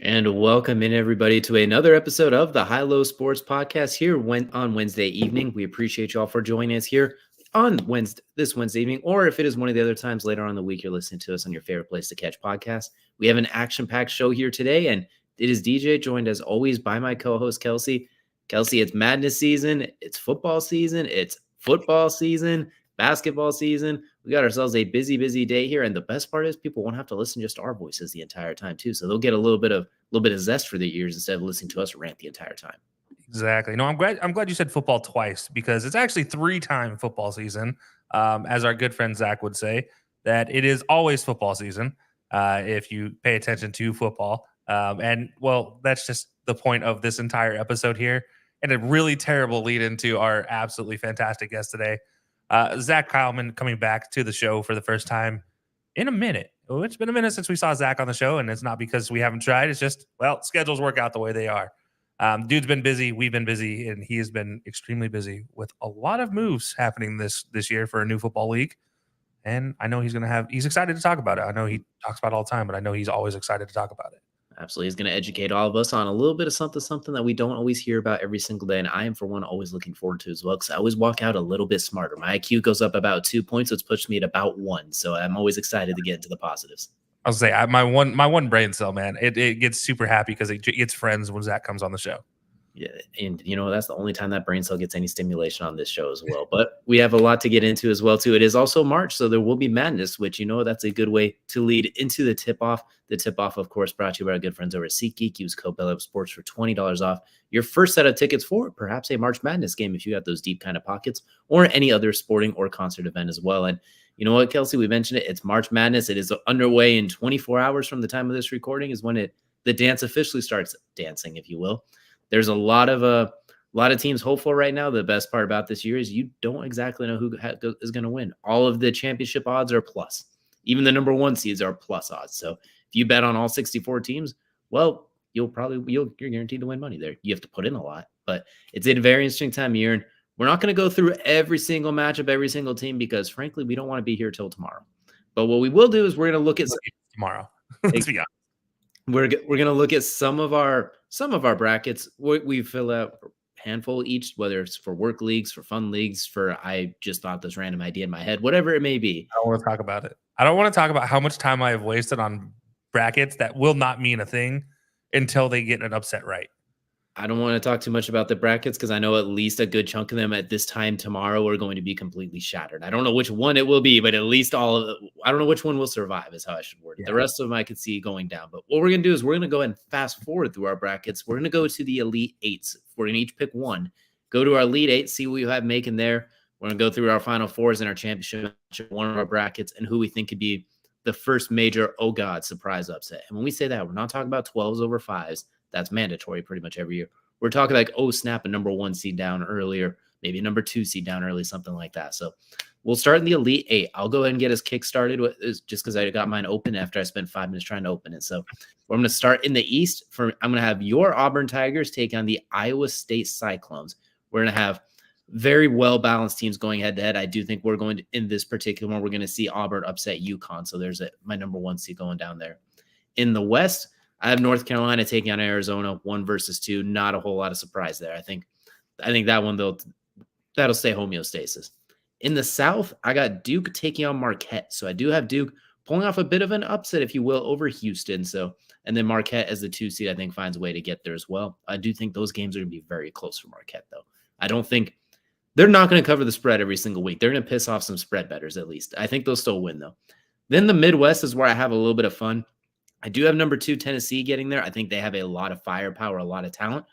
And welcome in everybody to another episode of the High Low Sports Podcast here on Wednesday evening. We appreciate y'all for joining us here on this Wednesday evening, or if it is one of the other times later on in the week you're listening to us on your favorite place to catch podcasts. We have an action-packed show here today, and it is DJ joined as always by my co-host Kelcey. Kelcey, it's madness season, it's football season, basketball season. We got ourselves a busy day here, and the best part is people won't have to listen just to our voices the entire time too. So they'll get a little bit of zest for their ears instead of listening to us rant the entire time. Exactly. No, I'm glad you said football twice, because it's actually 3-time football season. As our good friend Zach would say, that it is always football season if you pay attention to football. And well, that's just the point of this entire episode here, and a really terrible lead into our absolutely fantastic guest today. Zach Keilman coming back to the show for the first time in a minute. It's been a minute since we saw Zach on the show, and it's not because we haven't tried. It's just, well, schedules work out the way they are. Dude's been busy. We've been busy, and he has been extremely busy with a lot of moves happening this year for a new football league. And I know he's excited to talk about it. I know he talks about it all the time, but I know he's always excited to talk about it. Absolutely. He's going to educate all of us on a little bit of something that we don't always hear about every single day. And I am, for one, always looking forward to as well, because I always walk out a little bit smarter. My IQ goes up about 2 points, which puts me at about 1. So I'm always excited to get into the positives. I'll say my one brain cell, man, it gets super happy because it gets friends when Zach comes on the show. Yeah, and that's the only time that brain cell gets any stimulation on this show as well. But we have a lot to get into as well too. It is also March, so there will be madness, which that's a good way to lead into the tip-off. The tip-off, of course, brought to you by our good friends over at SeatGeek. Use code HighLowSports for $20 off your first set of tickets for perhaps a March Madness game if you got those deep kind of pockets, or any other sporting or concert event as well. And you know what, Kelcey, we mentioned it. It's March Madness. It is underway in 24 hours from the time of this recording is when the dance officially starts dancing, if you will. There's a lot of teams hopeful right now. The best part about this year is you don't exactly know who is going to win. All of the championship odds are plus. Even the number 1 seeds are plus odds. So if you bet on all 64 teams, well, you're guaranteed to win money there. You have to put in a lot, but it's a very interesting time of year. And we're not going to go through every single matchup, every single team, because frankly, we don't want to be here till tomorrow. But what we will do is we're going to look at tomorrow. Let's be honest. We're going to look at some of our brackets. We fill out a handful each, whether it's for work leagues, for fun leagues, I just thought this random idea in my head, whatever it may be. I don't want to talk about it. I don't want to talk about how much time I have wasted on brackets that will not mean a thing until they get an upset right. I don't want to talk too much about the brackets because I know at least a good chunk of them at this time tomorrow are going to be completely shattered. I don't know which one it will be, but at least all of them, I don't know which one will survive is how I should word it. Yeah. The rest of them I could see going down. But what we're going to do is we're going to go ahead and fast forward through our brackets. We're going to go to the Elite Eights. We're going to each pick one, go to our Elite Eight, see what you have making there. We're going to go through our Final Fours and our championship, one of our brackets, and who we think could be the first major, oh God, surprise upset. And when we say that, we're not talking about 12s over 5s. That's mandatory pretty much every year. We're talking like, oh, snap, a number 1 seed down earlier, maybe a number 2 seed down early, something like that. So we'll start in the Elite Eight. I'll go ahead and get us kick-started just because I got mine open after I spent 5 minutes trying to open it. So we're going to start in the East. I'm going to have your Auburn Tigers take on the Iowa State Cyclones. We're going to have very well-balanced teams going head-to-head. I do think we're going to, in this particular one, we're going to see Auburn upset UConn. So there's my number 1 seed going down there. In the West, I have North Carolina taking on Arizona, 1 versus 2. Not a whole lot of surprise there. I think that one, that'll stay homeostasis. In the South, I got Duke taking on Marquette. So I do have Duke pulling off a bit of an upset, if you will, over Houston. And then Marquette as the 2 seed, I think finds a way to get there as well. I do think those games are going to be very close for Marquette, though. I don't think they're not going to cover the spread every single week. They're going to piss off some spread bettors at least. I think they'll still win, though. Then the Midwest is where I have a little bit of fun. I do have number 2 Tennessee getting there. I think they have a lot of firepower, a lot of talent.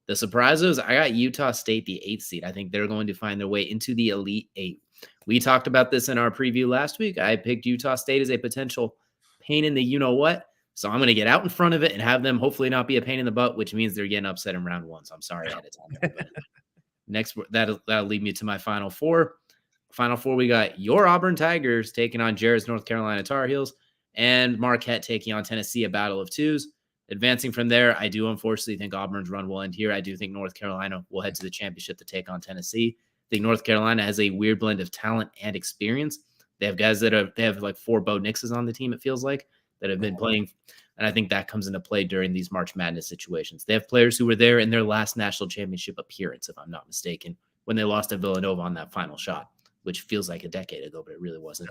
The surprise is I got Utah State, the 8th seed. I think they're going to find their way into the Elite 8. We talked about this in our preview last week. I picked Utah State as a potential pain in the you-know-what. So I'm going to get out in front of it and have them hopefully not be a pain in the butt, which means they're getting upset in round 1. So I'm sorry ahead of time. Next, that'll lead me to my Final Four. Final Four, we got your Auburn Tigers taking on Jared's North Carolina Tar Heels, and Marquette taking on Tennessee, a battle of 2s. Advancing from there, I do unfortunately think Auburn's run will end here. I do think North Carolina will head to the championship to take on Tennessee. I think North Carolina has a weird blend of talent and experience. They have guys they have like 4 Bo Nixes on the team, it feels like. that have been playing. And I think that comes into play during these March Madness situations. They have players who were there in their last national championship appearance, if I'm not mistaken, when they lost to Villanova on that final shot, which feels like a decade ago, but it really wasn't.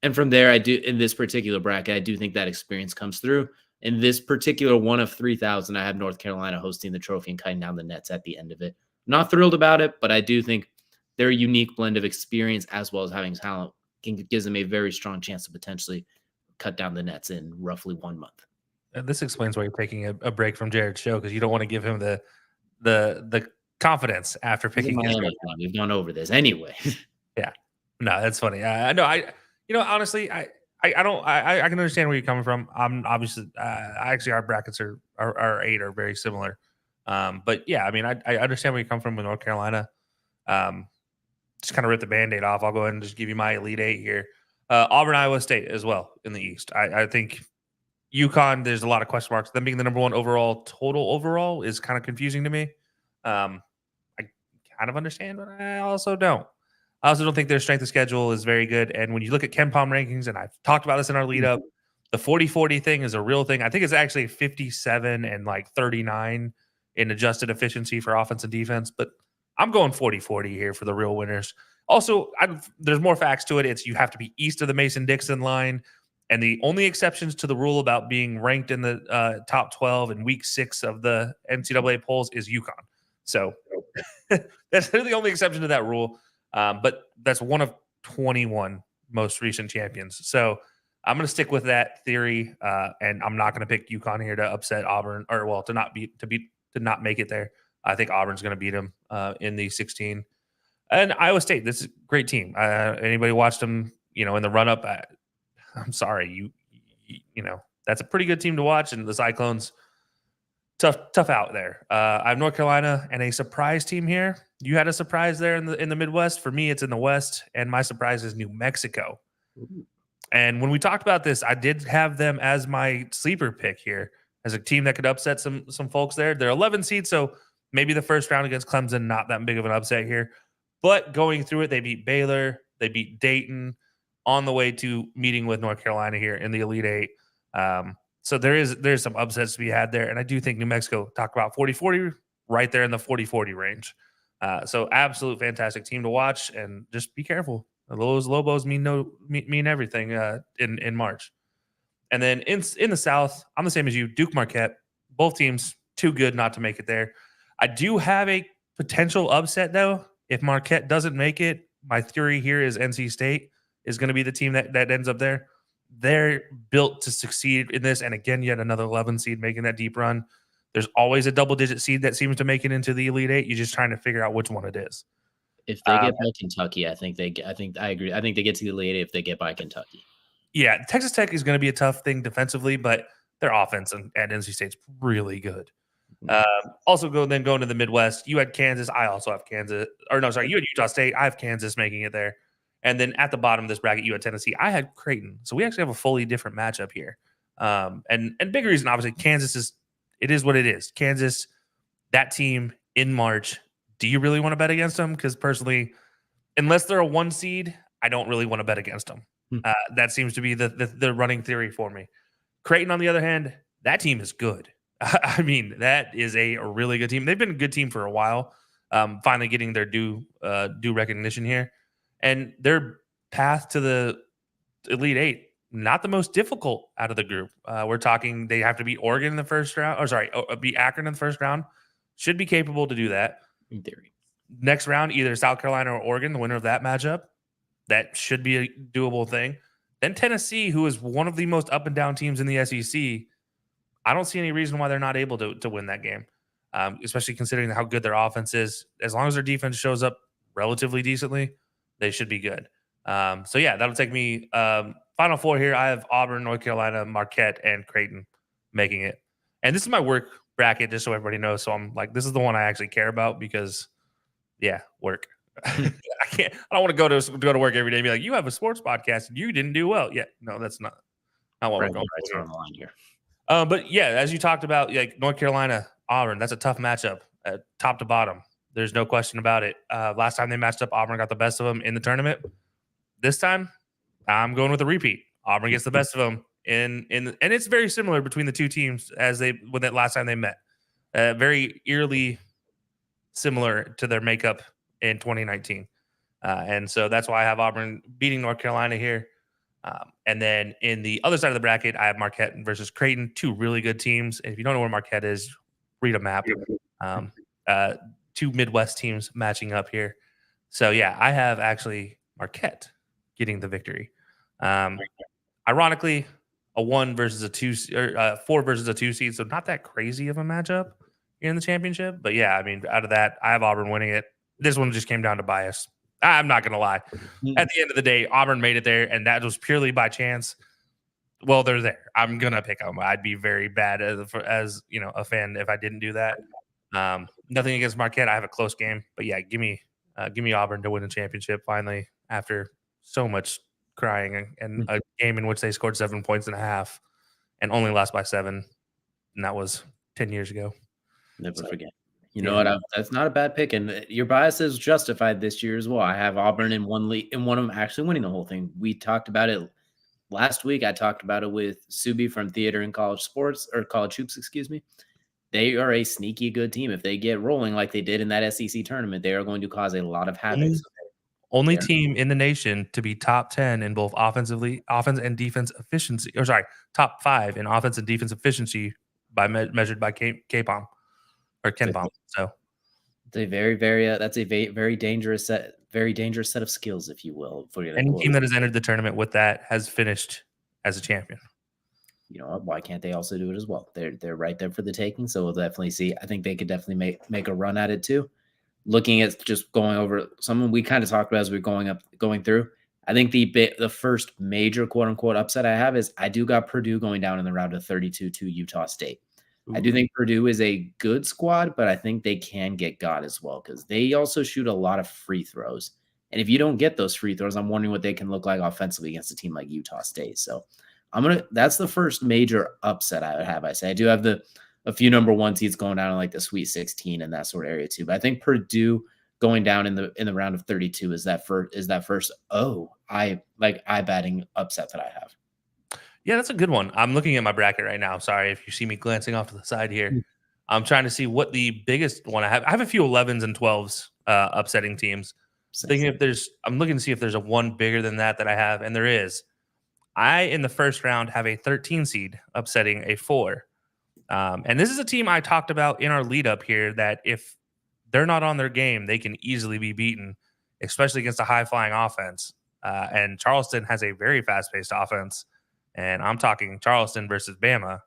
And from there, in this particular bracket, I do think that experience comes through. In this particular one of 3,000, I have North Carolina hosting the trophy and cutting down the nets at the end of it. Not thrilled about it, but I do think their unique blend of experience as well as having talent gives them a very strong chance to potentially cut down the nets in roughly 1 month. And this explains why you're taking a break from Jared's show, because you don't want to give him the confidence after picking his team. We've gone over this anyway. Yeah, no, that's funny. Honestly, I can understand where you're coming from. I'm obviously, actually, our brackets our 8 are very similar. But yeah, I mean, I understand where you come from with North Carolina. Just kind of rip the Band-Aid off. I'll go ahead and just give you my Elite 8 here. Auburn, Iowa State as well in the East. I think UConn, there's a lot of question marks. Them being the number 1 total overall is kind of confusing to me. I kind of understand, but I also don't. I also don't think their strength of schedule is very good. And when you look at KenPom rankings, and I've talked about this in our lead up, the 40-40 thing is a real thing. I think it's actually 57 and like 39 in adjusted efficiency for offense and defense, but I'm going 40-40 here for the real winners. Also, there's more facts to it. It's you have to be east of the Mason-Dixon line, and the only exceptions to the rule about being ranked in the top 12 in week 6 of the NCAA polls is UConn. So that's the only exception to that rule. But that's one of 21 most recent champions. So I'm going to stick with that theory, and I'm not going to pick UConn here to upset Auburn, or to not make it there. I think Auburn's going to beat them in the 16. And Iowa State, this is a great team. Anybody watched them, in the run up? I'm sorry, you know that's a pretty good team to watch. And the Cyclones, tough out there. I have North Carolina and a surprise team here. You had a surprise there in the Midwest. For me, it's in the West, and my surprise is New Mexico. Ooh. And when we talked about this, I did have them as my sleeper pick here as a team that could upset some folks there. They're 11 seeds, so maybe the first round against Clemson, not that big of an upset here. But going through it, they beat Baylor, they beat Dayton on the way to meeting with North Carolina here in the Elite 8. So there's some upsets to be had there. And I do think New Mexico, talk about 40-40, right there in the 40-40 range. So absolute fantastic team to watch, and just be careful. Those Lobos mean everything in March. And then in the South, I'm the same as you, Duke Marquette. Both teams too good not to make it there. I do have a potential upset, though. If Marquette doesn't make it, my theory here is NC State is going to be the team that ends up there. They're built to succeed in this. And again, yet another 11 seed making that deep run. There's always a double-digit seed that seems to make it into the Elite 8. You're just trying to figure out which one it is. If they get by Kentucky, I agree. I think they get to the Elite 8 if they get by Kentucky. Yeah, Texas Tech is going to be a tough thing defensively, but their offense at NC State's really good. Also going to the Midwest. You had Kansas. I also have Kansas. Or no, sorry, you had Utah State. I have Kansas making it there. And then at the bottom of this bracket, you had Tennessee. I had Creighton. So we actually have a fully different matchup here. And big reason, obviously, Kansas it is what it is. Kansas, that team in March. Do you really want to bet against them? Because personally, unless they're a 1 seed, I don't really want to bet against them. That seems to be the running theory for me. Creighton, on the other hand, that team is good. I mean, that is a really good team. They've been a good team for a while. Finally getting their due recognition here. And their path to the Elite 8, not the most difficult out of the group. We're talking they have to beat Oregon in the first round. Beat Akron in the first round. Should be capable to do that. In theory. Next round, either South Carolina or Oregon, the winner of that matchup. That should be a doable thing. Then Tennessee, who is one of the most up and down teams in the SEC, I don't see any reason why they're not able to win that game, especially considering how good their offense is. As long as their defense shows up relatively decently, they should be good. So, yeah, that'll take me. Final 4 here, I have Auburn, North Carolina, Marquette, and Creighton making it. And this is my work bracket, just so everybody knows. So I'm like, this is the one I actually care about because, yeah, work. I don't want to go to work every day and be like, you have a sports podcast and you didn't do well. Yeah, no, that's not what we're going for here. But yeah, as you talked about, like North Carolina, Auburn, that's a tough matchup, top to bottom. There's no question about it. Last time they matched up, Auburn got the best of them in the tournament. This time, I'm going with a repeat. Auburn gets the best of them and it's very similar between the two teams when that last time they met. Very eerily similar to their makeup in 2019. And so that's why I have Auburn beating North Carolina here. And then in the other side of the bracket, I have Marquette versus Creighton, two really good teams. And if you don't know where Marquette is, read a map. Two Midwest teams matching up here. So, yeah, I have actually Marquette getting the victory. Ironically, a 1 versus a 2 or 4 versus a 2 seed. So not that crazy of a matchup in the championship. But, yeah, I mean, out of that, I have Auburn winning it. This one just came down to bias. I'm not going to lie. At the end of the day, Auburn made it there, and that was purely by chance. Well, they're there. I'm going to pick them. I'd be very bad as a fan if I didn't do that. Nothing against Marquette. I have a close game. But, yeah, give me Auburn to win the championship finally after so much crying and a game in which they scored 7 points and a half and only lost by 7. And that was 10 years ago. Never forget. You know what? That's not a bad pick, and your bias is justified this year as well. I have Auburn in one league, in one of them actually winning the whole thing. We talked about it last week. I talked about it with Subi from Theater and College Sports, or College Hoops, excuse me. They are a sneaky good team. If they get rolling like they did in that SEC tournament, they are going to cause a lot of havoc. Only team in the nation to be top 10 in both offense and defense efficiency. Or sorry, top 5 in offense and defense efficiency measured by KPOM or KenPom. So it's a that's a very dangerous set of skills, if you will. Any team that has entered the tournament with that has finished as a champion. You know what? Why can't they also do it as well? They're right there for the taking. So we'll definitely see. I think they could definitely make a run at it too. Looking at just going over something we kind of talked about as we're going through. I think the first major quote unquote upset I have is I do got Purdue going down in the round of 32 to Utah State. Ooh. I do think Purdue is a good squad, but I think they can get got as well because they also shoot a lot of free throws. And if you don't get those free throws, I'm wondering what they can look like offensively against a team like Utah State. So that's the first major upset I would have. I say I do have a few number 1 seeds going down in like the Sweet 16 and that sort of area too. But I think Purdue going down in the round of 32 is that first eye batting upset that I have. Yeah, that's a good one. I'm looking at my bracket right now. Sorry if you see me glancing off to the side here. I'm trying to see what the biggest one I have. I have a few 11s and 12s upsetting teams. I'm looking to see if there's a one bigger than that I have, and there is. I, in the first round, have a 13 seed upsetting a 4. And this is a team I talked about in our lead up here that if they're not on their game, they can easily be beaten, especially against a high-flying offense. And Charleston has a very fast-paced offense. And I'm talking Charleston versus Bama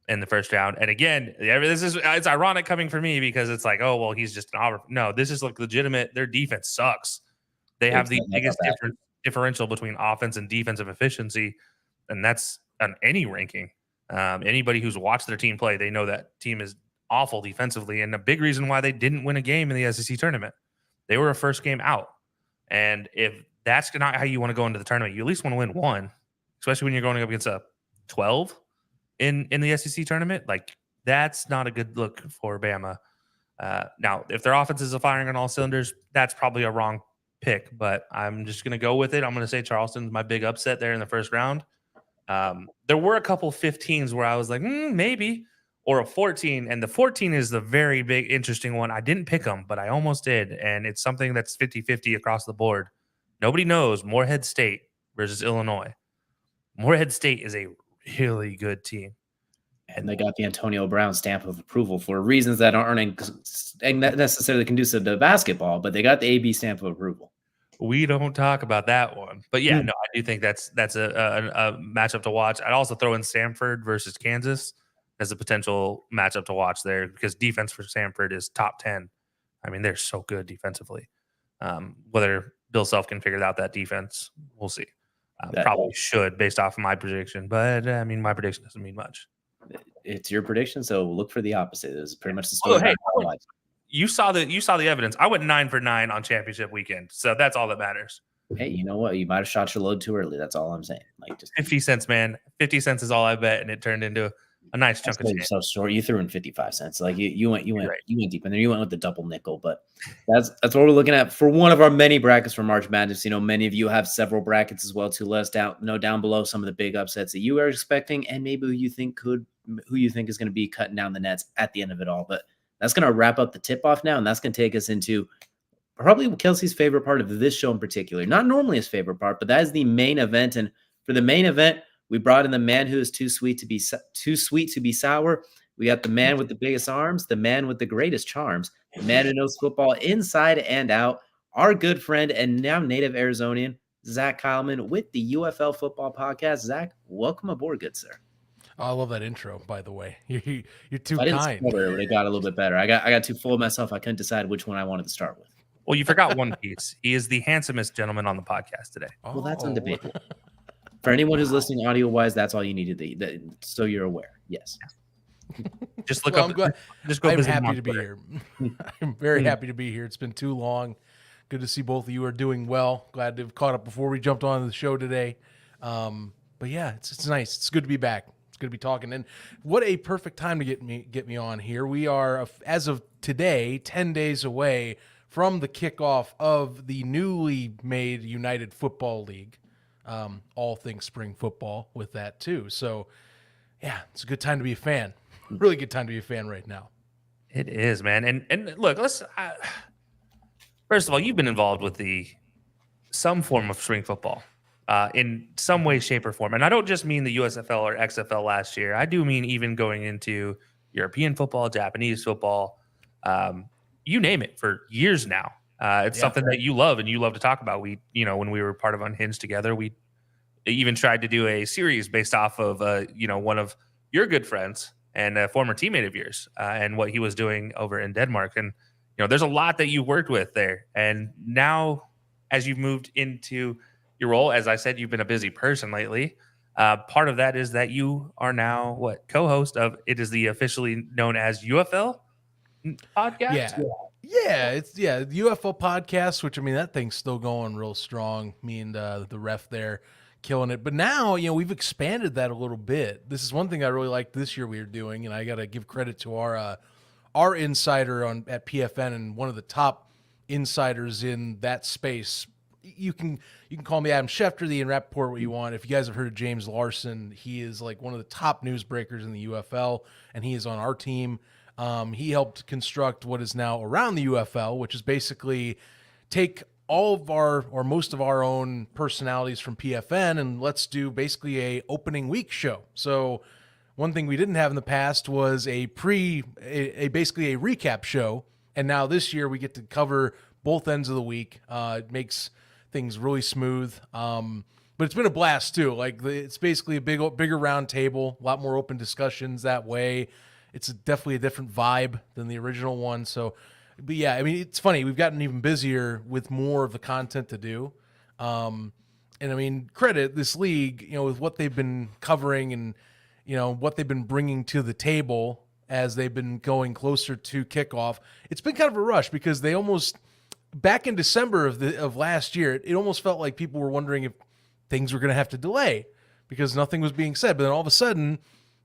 in the first round. And again, it's ironic coming for me because it's like, oh, well, he's just an Auburn. No, this is like legitimate. Their defense sucks. They have the biggest differential between offense and defensive efficiency, and that's on any ranking. Anybody who's watched their team play, they know that team is awful defensively, and a big reason why they didn't win a game in the SEC tournament. They were a first game out. And if that's not how you want to go into the tournament, you at least want to win one, especially when you're going up against a 12 in the SEC tournament. Like, that's not a good look for Bama. Now, if their offense is firing on all cylinders, that's probably a wrong pick, but I'm just going to go with it. I'm going to say Charleston's my big upset there in the first round. There were a couple 15s where I was like, maybe, or a 14. And the 14 is the very big, interesting one. I didn't pick them, but I almost did. And it's something that's 50-50 across the board. Nobody knows Morehead State versus Illinois. Morehead State is a really good team. And they got the Antonio Brown stamp of approval for reasons that aren't necessarily conducive to basketball, but they got the AB stamp of approval. We don't talk about that one. But yeah, no, I do think that's a matchup to watch. I'd also throw in Samford versus Kansas as a potential matchup to watch there because defense for Samford is top 10. I mean, they're so good defensively. Whether Bill Self can figure out that defense, we'll see. Probably should based off of my prediction. But, I mean, my prediction doesn't mean much. It's your prediction, so look for the opposite. It's pretty much the story. Hey, you saw the evidence. I went 9 for 9 on championship weekend, so that's all that matters. Hey, you know what? You might have shot your load too early. That's all I'm saying. Like, just 50 cents, man. 50 cents is all I bet, and it turned into a nice chunk of sold change. yourself short. You threw in 55 cents. Like you went Right. deep in there. You went with the double nickel, but that's what we're looking at for one of our many brackets for March Madness. Many of you have several brackets as well too. Let us down below some of the big upsets that you are expecting, and maybe who you think is going to be cutting down the nets at the end of it all. But that's going to wrap up the tip off now, and that's going to take us into probably Kelcey's favorite part of this show in particular. Not normally his favorite part, but that is the main event. And for the main event, we brought in the man who is too sweet to be sour. We got the man with the biggest arms, the man with the greatest charms, the man who knows football inside and out, our good friend and now native Arizonian, Zach Keilman with the UFL Football Podcast. Zach, welcome aboard, good sir. Oh, I love that intro, by the way. You're too I didn't kind. stutter, it would have got a little bit better. I got too full of myself. I couldn't decide which one I wanted to start with. Well, you forgot one piece. He is the handsomest gentleman on the podcast today. Well, that's undebatable. For anyone who's listening audio-wise, that's all you need to do. So you're aware. Yes. Just look Well, up. I'm glad. Just go I'm visit him happy on to be Twitter. here. I'm very happy to be here. It's been too long. Good to see both of you are doing well. Glad to have caught up before we jumped on the show today. But yeah, it's nice. It's good to be back. It's good to be talking. And what a perfect time to get me on here. We are, as of today, 10 days away from the kickoff of the newly made United Football League. All things spring football with that too. So yeah, it's a good time to be a fan. Really good time to be a fan right now. It is, man. And look, first of all, you've been involved with some form of spring football in some way, shape, or form. And I don't just mean the USFL or XFL last year. I do mean even going into European football, Japanese football, you name it, for years now. It's something that you love and you love to talk about. When we were part of Unhinged together, we even tried to do a series based off of, one of your good friends and a former teammate of yours and what he was doing over in Denmark. And, there's a lot that you've worked with there. And now as you've moved into your role, as I said, you've been a busy person lately. Part of that is that you are now co-host of, it is the officially known as UFL podcast. It's the UFL podcast, which that thing's still going real strong. Me and the ref there killing it. But now, we've expanded that a little bit. This is one thing I really liked this year we were doing, and I got to give credit to our insider at PFN and one of the top insiders in that space. You can call me Adam Schefter, the Rappaport, what you want. If you guys have heard of James Larson, he is one of the top newsbreakers in the UFL, and he is on our team. He helped construct what is now around the UFL, which is basically take all of or most of our own personalities from PFN and let's do basically a opening week show. So one thing we didn't have in the past was basically a recap show. And now this year we get to cover both ends of the week. It makes things really smooth. But it's been a blast too. It's basically a bigger round table, a lot more open discussions that way. It's definitely a different vibe than the original one. So, but yeah, it's funny. We've gotten even busier with more of the content to do. And credit this league, with what they've been covering and, what they've been bringing to the table as they've been going closer to kickoff. It's been kind of a rush because they almost, back in December of last year, it almost felt like people were wondering if things were going to have to delay because nothing was being said. But then all of a sudden,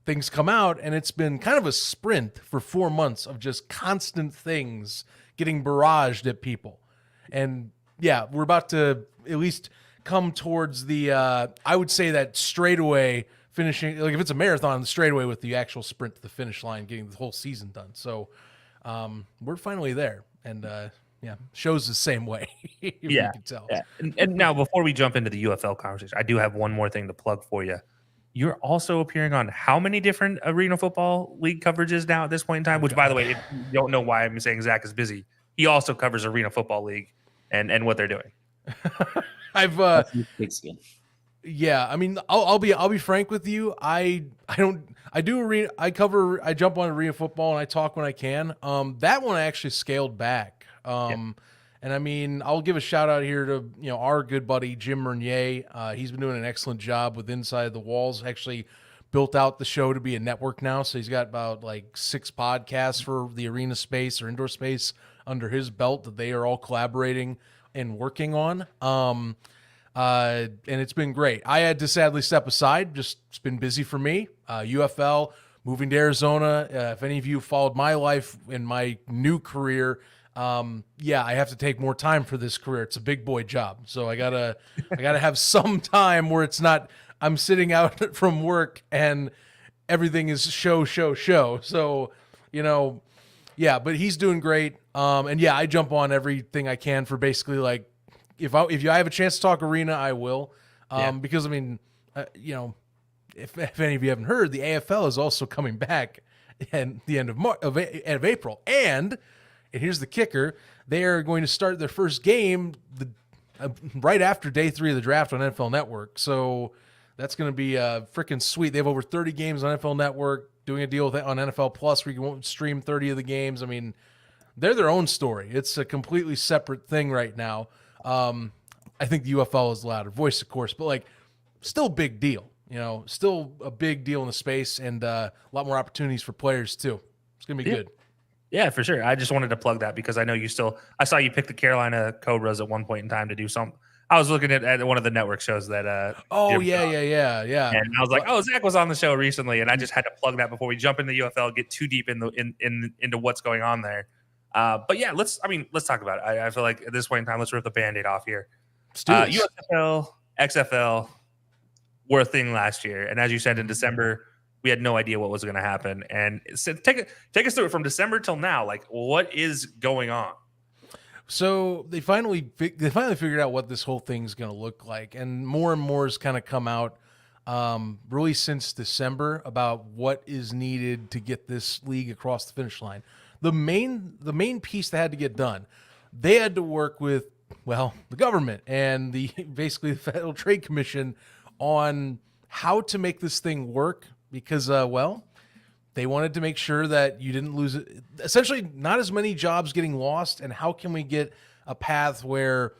things come out, and it's been kind of a sprint for 4 months of just constant things getting barraged at people. And yeah, we're about to at least come towards the, I would say that straightaway finishing, if it's a marathon, the straightaway with the actual sprint to the finish line, getting the whole season done. So we're finally there. And show's the same way, if you can tell. Yeah. And now, before we jump into the UFL conversation, I do have one more thing to plug for you. You're also appearing on how many different Arena Football League coverages now at this point in time? Which, by the way, if you don't know why I'm saying Zach is busy, he also covers Arena Football League and what they're doing. I'll be frank with you. I jump on Arena Football and I talk when I can. That one I actually scaled back. And I'll give a shout out here to, our good buddy, Jim Mernier. He's been doing an excellent job with Inside the Walls, actually built out the show to be a network now. So he's got about 6 podcasts for the arena space or indoor space under his belt that they are all collaborating and working on. And it's been great. I had to sadly step aside. Just it's been busy for me. UFL moving to Arizona. If any of you followed my life in my new career, yeah, I have to take more time for this career. It's a big boy job. So I gotta have some time where it's not, I'm sitting out from work and everything is show. So, yeah, but he's doing great. And yeah, I jump on everything I can for basically like, if I have a chance to talk arena, I will. Because I mean, if any of you haven't heard, the AFL is also coming back at the end of April. And here's the kicker: they are going to start their first game right after day 3 of the draft on NFL Network. So that's going to be freaking sweet. They have over 30 games on NFL Network. Doing a deal on NFL Plus where you can stream 30 of the games. I mean, they're their own story. It's a completely separate thing right now. I think the UFL is a louder voice, of course, but like, still big deal. Still a big deal in the space, and a lot more opportunities for players too. It's gonna be good. Yeah, for sure. I just wanted to plug that because I know I saw you pick the Carolina Cobras at one point in time to do something. I was looking at one of the network shows that Yeah. And I was like, oh, Zach was on the show recently, and I just had to plug that before we jump into the UFL, get too deep into what's going on there. But yeah, let's talk about it. I feel like at this point in time, let's rip the Band-Aid off here. Let's do this. USFL, XFL were a thing last year, and as you said, in December, we had no idea what was going to happen. And so take us through it from December till now. Like, what is going on? So they finally figured out what this whole thing's going to look like, and more has kind of come out really since December about what is needed to get this league across the finish line. The main piece that had to get done, they had to work with the government and basically the Federal Trade Commission on how to make this thing work because they wanted to make sure that you didn't lose it. Essentially, not as many jobs getting lost, and how can we get a path where,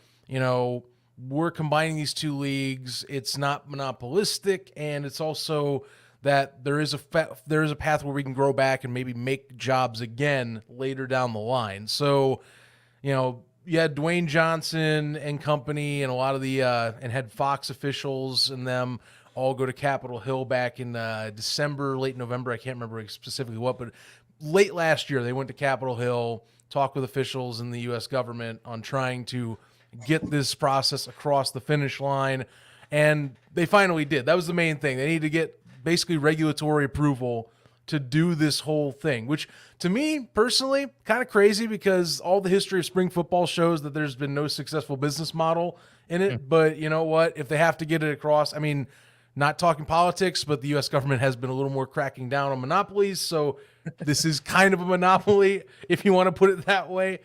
we're combining these two leagues. It's not monopolistic, and it's also that there is a path where we can grow back and maybe make jobs again later down the line. So, you had Dwayne Johnson and company and a lot of the and had Fox officials and them all go to Capitol Hill back in December, late November. I can't remember specifically what, but late last year they went to Capitol Hill, talked with officials in the U.S. government on trying to get this process across the finish line, and they finally did. That was the main thing. They needed to get basically regulatory approval to do this whole thing, which to me personally kind of crazy because all the history of spring football shows that there's been no successful business model in it. But you know what? If they have to get it across, I mean, not talking politics, but the U.S. government has been a little more cracking down on monopolies. So this is kind of a monopoly, if you want to put it that way.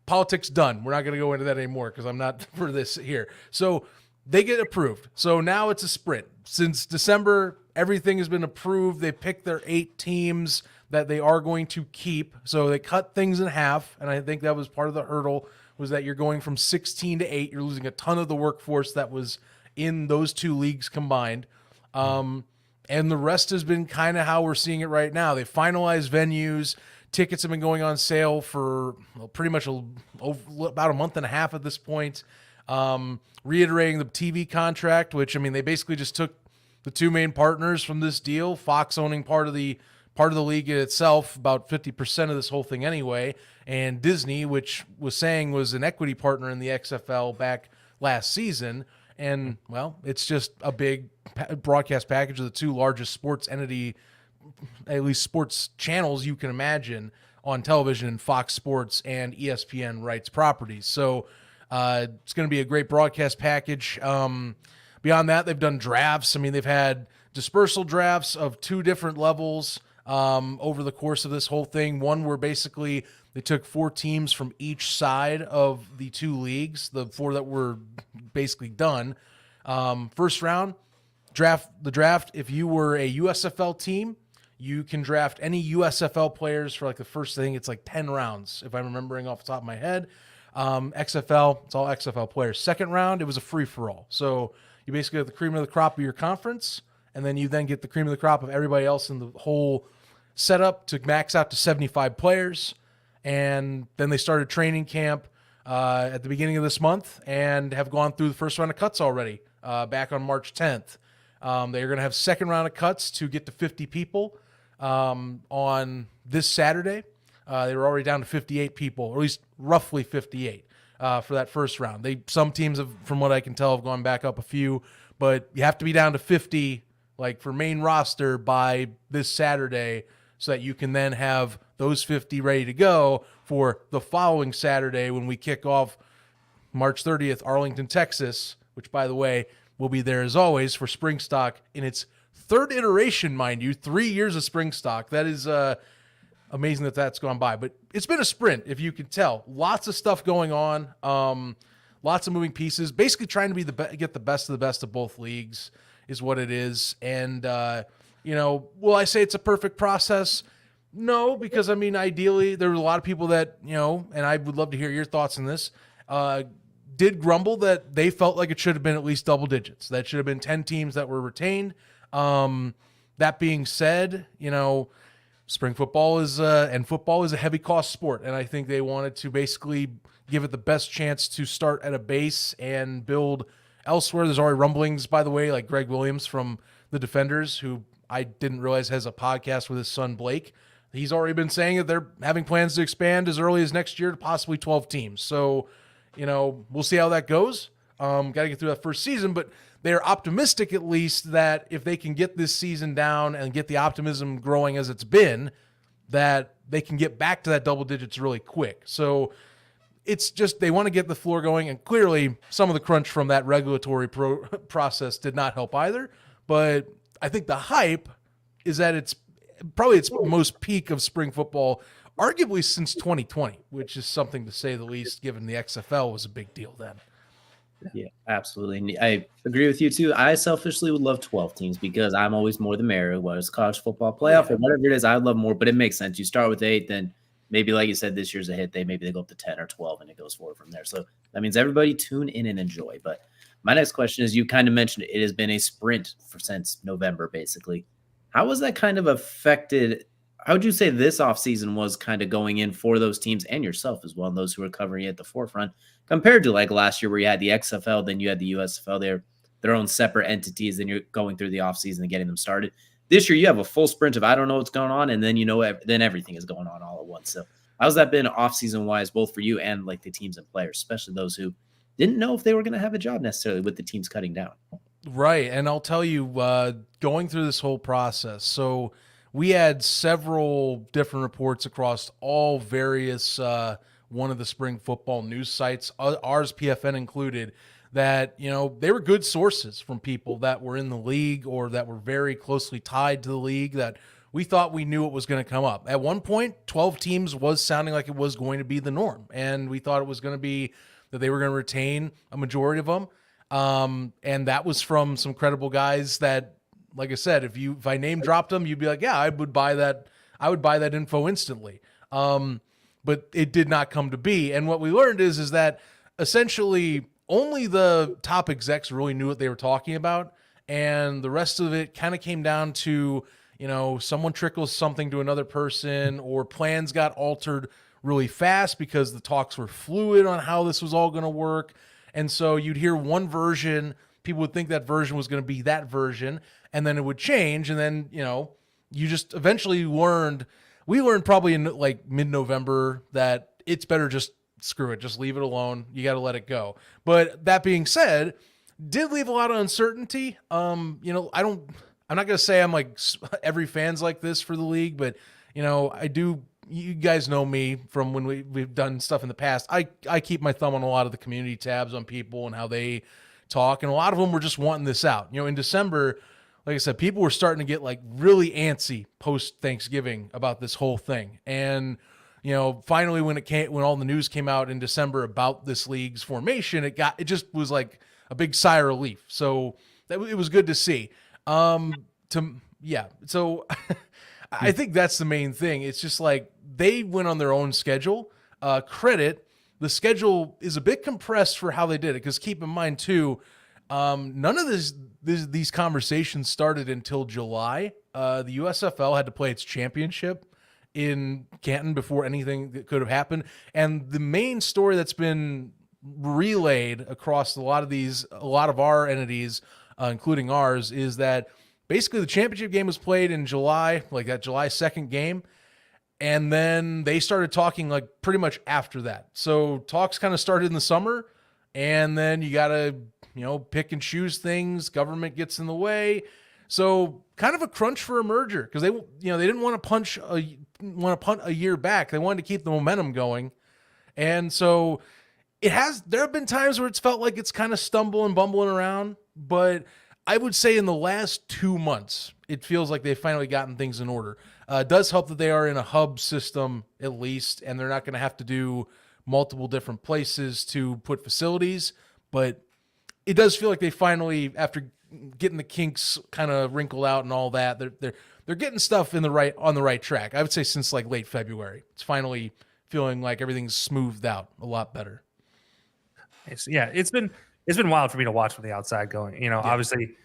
Politics done. We're not going to go into that anymore because I'm not for this here. So they get approved. So now it's a sprint. Since December, everything has been approved. They picked their 8 teams that they are going to keep. So they cut things in half, and I think that was part of the hurdle, was that you're going from 16 to 8. You're losing a ton of the workforce that was in those 2 leagues combined. And the rest has been kind of how we're seeing it right now. They finalized venues. Tickets have been going on sale for pretty much about a month and a half at this point. Reiterating the TV contract, which, I mean, they basically just took the 2 main partners from this deal, Fox owning part of the league itself, about 50% of this whole thing anyway, and Disney, which was an equity partner in the XFL back last season. And, it's just a big broadcast package of the 2 largest sports entity, at least sports channels you can imagine on television, Fox Sports and ESPN rights properties. So it's going to be a great broadcast package. Beyond that, they've done drafts. I mean, they've had dispersal drafts of 2 different levels over the course of this whole thing. One where basically they took 4 teams from each side of the 2 leagues, the 4 that were basically done. First round, the draft, if you were a USFL team, you can draft any USFL players for like the first, I think it's like 10 rounds, if I'm remembering off the top of my head. XFL, it's all XFL players. Second round, it was a free-for-all. So you basically get the cream of the crop of your conference, and then you then get the cream of the crop of everybody else in the whole setup to max out to 75 players. And then they started training camp at the beginning of this month and have gone through the first round of cuts already back on March 10th. They're going to have second round of cuts to get to 50 people on this Saturday. They were already down to 58 people, or at least roughly 58 for that first round. Some teams have, from what I can tell, have gone back up a few, but you have to be down to 50 like for main roster by this Saturday so that you can then have those 50 ready to go for the following Saturday when we kick off March 30th, Arlington, Texas, which, by the way, will be there as always for Spring Stock in its third iteration, mind you, 3 years of Spring Stock. That is amazing that that's gone by. But it's been a sprint, if you can tell. Lots of stuff going on, lots of moving pieces, basically trying to be get the best of the best of both leagues is what it is. And, will I say it's a perfect process? No, because, I mean, ideally, there were a lot of people that, and I would love to hear your thoughts on this, did grumble that they felt like it should have been at least double digits. That should have been 10 teams that were retained. That being said, spring football and football is a heavy cost sport. And I think they wanted to basically give it the best chance to start at a base and build elsewhere. There's already rumblings, by the way, like Greg Williams from the Defenders, who I didn't realize has a podcast with his son, Blake. He's already been saying that they're having plans to expand as early as next year to possibly 12 teams. So, we'll see how that goes. Got to get through that first season, but they're optimistic at least that if they can get this season down and get the optimism growing as it's been, that they can get back to that double digits really quick. So it's just they want to get the floor going, and clearly some of the crunch from that regulatory process did not help either. But I think the hype is at its most peak of spring football, arguably since 2020, which is something to say the least, given the XFL was a big deal then. Yeah, absolutely. And I agree with you too. I selfishly would love 12 teams because I'm always more the merrier, whether it's college football playoff or whatever it is. I'd love more, but it makes sense. You start with 8, then maybe, like you said, this year's a hit. Maybe they go up to 10 or 12 and it goes forward from there. So that means everybody tune in and enjoy. But my next question is, you kind of mentioned it has been a sprint since November, basically. How was that kind of affected? How would you say this offseason was kind of going in for those teams and yourself as well, and those who are covering it at the forefront, compared to like last year where you had the XFL, then you had the USFL, their own separate entities, then you're going through the offseason and getting them started. This year you have a full sprint of I don't know what's going on, and then then everything is going on all at once. So how's that been offseason wise, both for you and like the teams and players, especially those who didn't know if they were going to have a job necessarily with the teams cutting down? Right, and I'll tell you, going through this whole process, so we had several different reports across all various one of the spring football news sites, ours PFN included, that they were good sources from people that were in the league or that were very closely tied to the league, that we thought we knew what was going to come up. At one point, 12 teams was sounding like it was going to be the norm, and we thought it was going to be that they were going to retain a majority of them. And that was from some credible guys that, like I said, if I name dropped them, you'd be like, yeah, I would buy that. I would buy that info instantly. But it did not come to be. And what we learned is that essentially only the top execs really knew what they were talking about. And the rest of it kind of came down to, someone trickles something to another person, or plans got altered really fast because the talks were fluid on how this was all going to work. And so you'd hear one version, people would think that version was going to be that version, and then it would change. And then, you just eventually we learned probably in like mid-November that it's better just screw it, just leave it alone. You got to let it go. But that being said, did leave a lot of uncertainty. I'm not going to say I'm like every fan's like this for the league, but I do. You guys know me from when we've done stuff in the past. I keep my thumb on a lot of the community tabs on people and how they talk, and a lot of them were just wanting this out. In December, like I said, people were starting to get like really antsy post Thanksgiving about this whole thing. And finally when all the news came out in December about this league's formation, it just was like a big sigh of relief. So it was good to see. So I think that's the main thing. It's just like they went on their own schedule. The schedule is a bit compressed for how they did it, because keep in mind too, none of these conversations started until July. The USFL had to play its championship in Canton before anything that could have happened. And the main story that's been relayed across a lot of our entities including ours, is that basically the championship game was played in July, like that July 2nd game. And then they started talking like pretty much after that. So talks kind of started in the summer, and then you got to, pick and choose things. Government gets in the way. So kind of a crunch for a merger because they didn't want to punt a year back. They wanted to keep the momentum going. And so there have been times where it's felt like it's kind of bumbling around, but I would say in the last 2 months, it feels like they've finally gotten things in order. It does help that they are in a hub system at least, and they're not going to have to do multiple different places to put facilities, but it does feel like they finally, after getting the kinks kind of wrinkled out and all that, they're getting stuff on the right track. I would say since like late February, it's finally feeling like everything's smoothed out a lot better. Yeah, it's been wild for me to watch from the outside going, obviously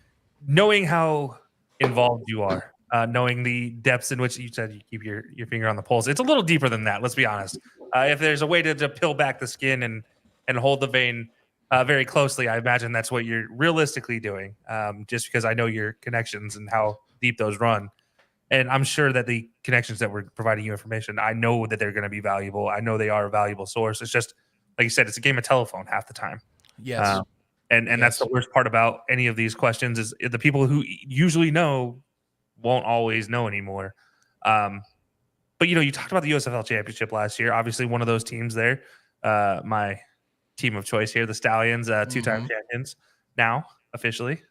knowing how involved you are, knowing the depths in which you said you keep your finger on the pulse. It's a little deeper than that. Let's be honest. If there's a way to peel back the skin and hold the vein very closely, I imagine that's what you're realistically doing, just because I know your connections and how deep those run. And I'm sure that the connections that we're providing you information, I know that they're going to be valuable. I know they are a valuable source. It's just, like you said, it's a game of telephone half the time. Yes. And yes. That's the worst part about any of these questions is the people who usually know won't always know anymore. But, you talked about the USFL championship last year. Obviously, one of those teams there, my team of choice here, the Stallions, two-time champions now, officially.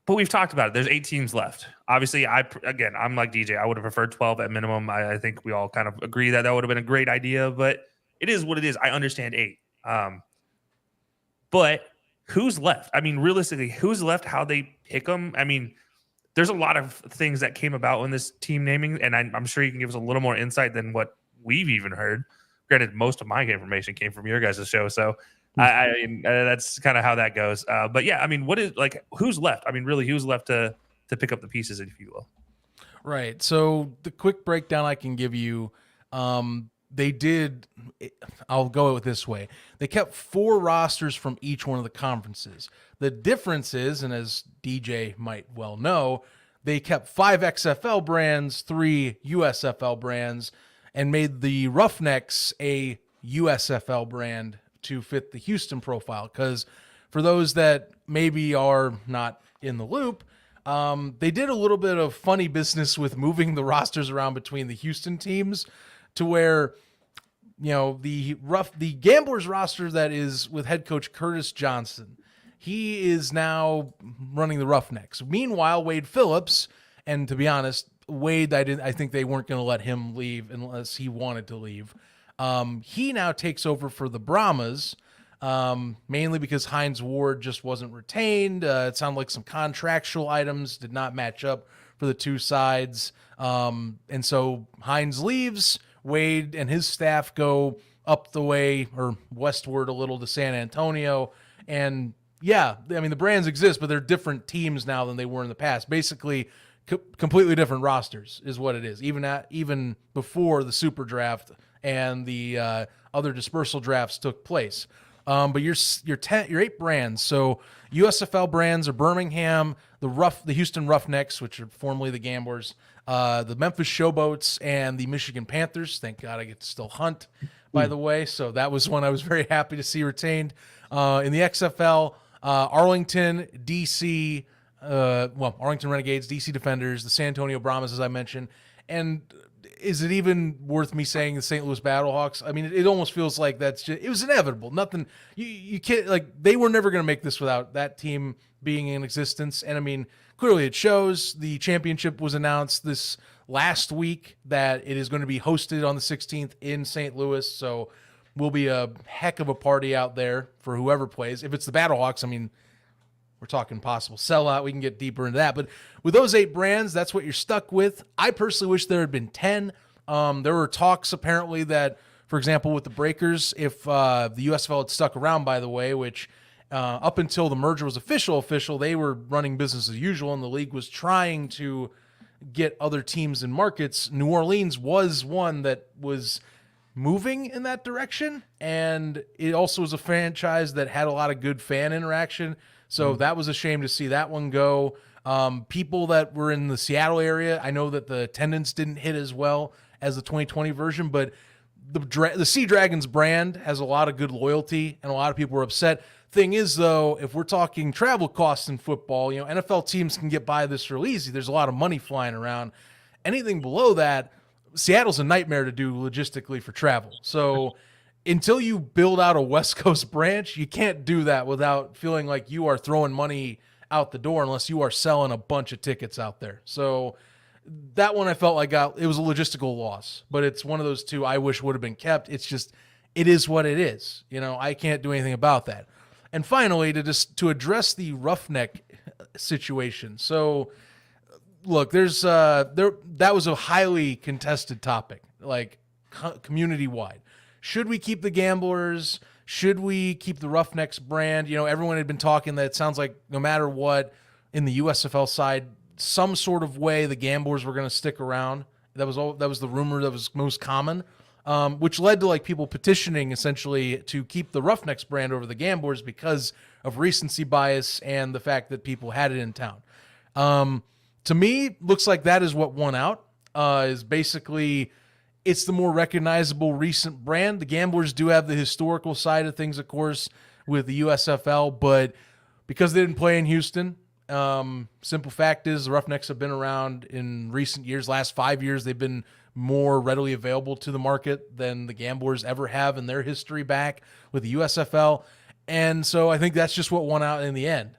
But we've talked about it. There's 8 teams left. Obviously, I'm like DJ. I would have preferred 12 at minimum. I think we all kind of agree that would have been a great idea, but it is what it is. I understand 8. But who's left? I mean, realistically, who's left? How they pick them? I mean, there's a lot of things that came about in this team naming, and I'm sure you can give us a little more insight than what we've even heard. Granted, most of my information came from your guys' show, so that's kind of how that goes. But yeah, I mean, who's left? I mean, really, who's left to pick up the pieces, if you will? Right. So the quick breakdown I can give you, they did, I'll go this way. They kept 4 rosters from each one of the conferences. The difference is, and as DJ might well know, they kept 5 XFL brands, 3 USFL brands, and made the Roughnecks a USFL brand to fit the Houston profile. Because for those that maybe are not in the loop, they did a little bit of funny business with moving the rosters around between the Houston teams to where, the Gamblers roster that is with head coach Curtis Johnson, he is now running the Roughnecks. Meanwhile, Wade Phillips, and to be honest, Wade, I think they weren't going to let him leave unless he wanted to leave. He now takes over for the Brahmas, mainly because Hines Ward just wasn't retained. It sounded like some contractual items did not match up for the two sides. And so Hines leaves. Wade and his staff go up the way or westward a little to San Antonio. And yeah, I mean, the brands exist, but they're different teams now than they were in the past. Basically, completely different rosters is what it is, even before the super draft and the other dispersal drafts took place. But your 8 brands. So USFL brands are Birmingham, the Houston Roughnecks, which are formerly the Gamblers, the Memphis Showboats, and the Michigan Panthers. Thank God I get to still hunt, by the way. So that was one I was very happy to see retained. In the XFL, Arlington, DC, Arlington Renegades, DC Defenders, the San Antonio Brahmas, as I mentioned. And is it even worth me saying the St. Louis Battlehawks? I mean, it almost feels like it was inevitable. Nothing, you can't, they were never going to make this without that team being in existence. And I mean, clearly it shows. The championship was announced this last week that it is going to be hosted on the 16th in St. Louis. So will be a heck of a party out there for whoever plays. If it's the Battlehawks, I mean, we're talking possible sellout. We can get deeper into that. But with those 8 brands, that's what you're stuck with. I personally wish there had been 10. There were talks apparently that, for example, with the Breakers, if the USFL had stuck around, by the way, which up until the merger was official, they were running business as usual, and the league was trying to get other teams in markets. New Orleans was one that was moving in that direction, and it also was a franchise that had a lot of good fan interaction. So that was a shame to see that one go. People that were in the Seattle area, I know that the attendance didn't hit as well as the 2020 version, but the Sea Dragons brand has a lot of good loyalty, and a lot of people were upset. Thing is, though, if we're talking travel costs in football, NFL teams can get by this real easy. There's a lot of money flying around. Anything below that, Seattle's a nightmare to do logistically for travel. So until you build out a West Coast branch, you can't do that without feeling like you are throwing money out the door unless you are selling a bunch of tickets out there. So that one I felt like it was a logistical loss, but it's one of those two I wish would have been kept. It's just, it is what it is. I can't do anything about that. And finally, to address the Roughneck situation. So look, that was a highly contested topic, like community wide. Should we keep the Gamblers? Should we keep the Roughnecks brand? Everyone had been talking that it sounds like no matter what in the USFL side, some sort of way the Gamblers were going to stick around. That was the rumor that was most common, which led to like people petitioning essentially to keep the Roughnecks brand over the Gamblers because of recency bias and the fact that people had it in town. To me, looks like that is what won out. Is basically it's the more recognizable recent brand. The Gamblers do have the historical side of things, of course, with the USFL, but because they didn't play in Houston, simple fact is the Roughnecks have been around in recent years. Last 5 years, they've been more readily available to the market than the Gamblers ever have in their history back with the USFL. And so I think that's just what won out in the end.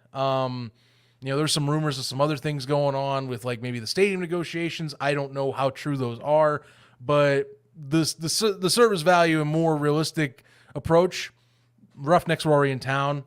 There's some rumors of some other things going on with like maybe the stadium negotiations. I don't know how true those are, but the service value and more realistic approach, Roughnecks were already in town.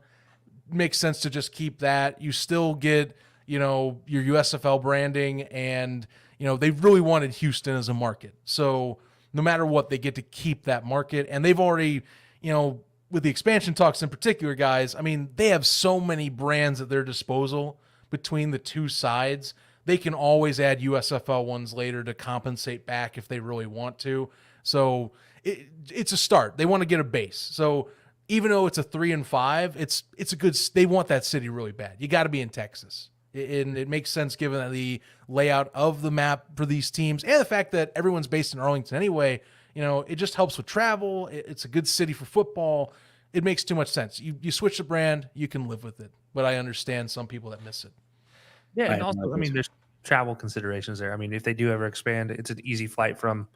Makes sense to just keep that. You still get, your USFL branding, and, they really wanted Houston as a market. So no matter what, they get to keep that market. And they've already, with the expansion talks in particular, guys, I mean, they have so many brands at their disposal between the two sides. They can always add USFL ones later to compensate back if they really want to. So it's a start. They want to get a base. So even though it's a 3-5, it's a good. They want that city really bad. You got to be in Texas, and it makes sense given the layout of the map for these teams and the fact that everyone's based in Arlington anyway. It just helps with travel. It's a good city for football. It makes too much sense. You switch the brand, you can live with it. But I understand some people that miss it. Yeah, and also, there's travel considerations there. If they do ever expand, it's an easy flight from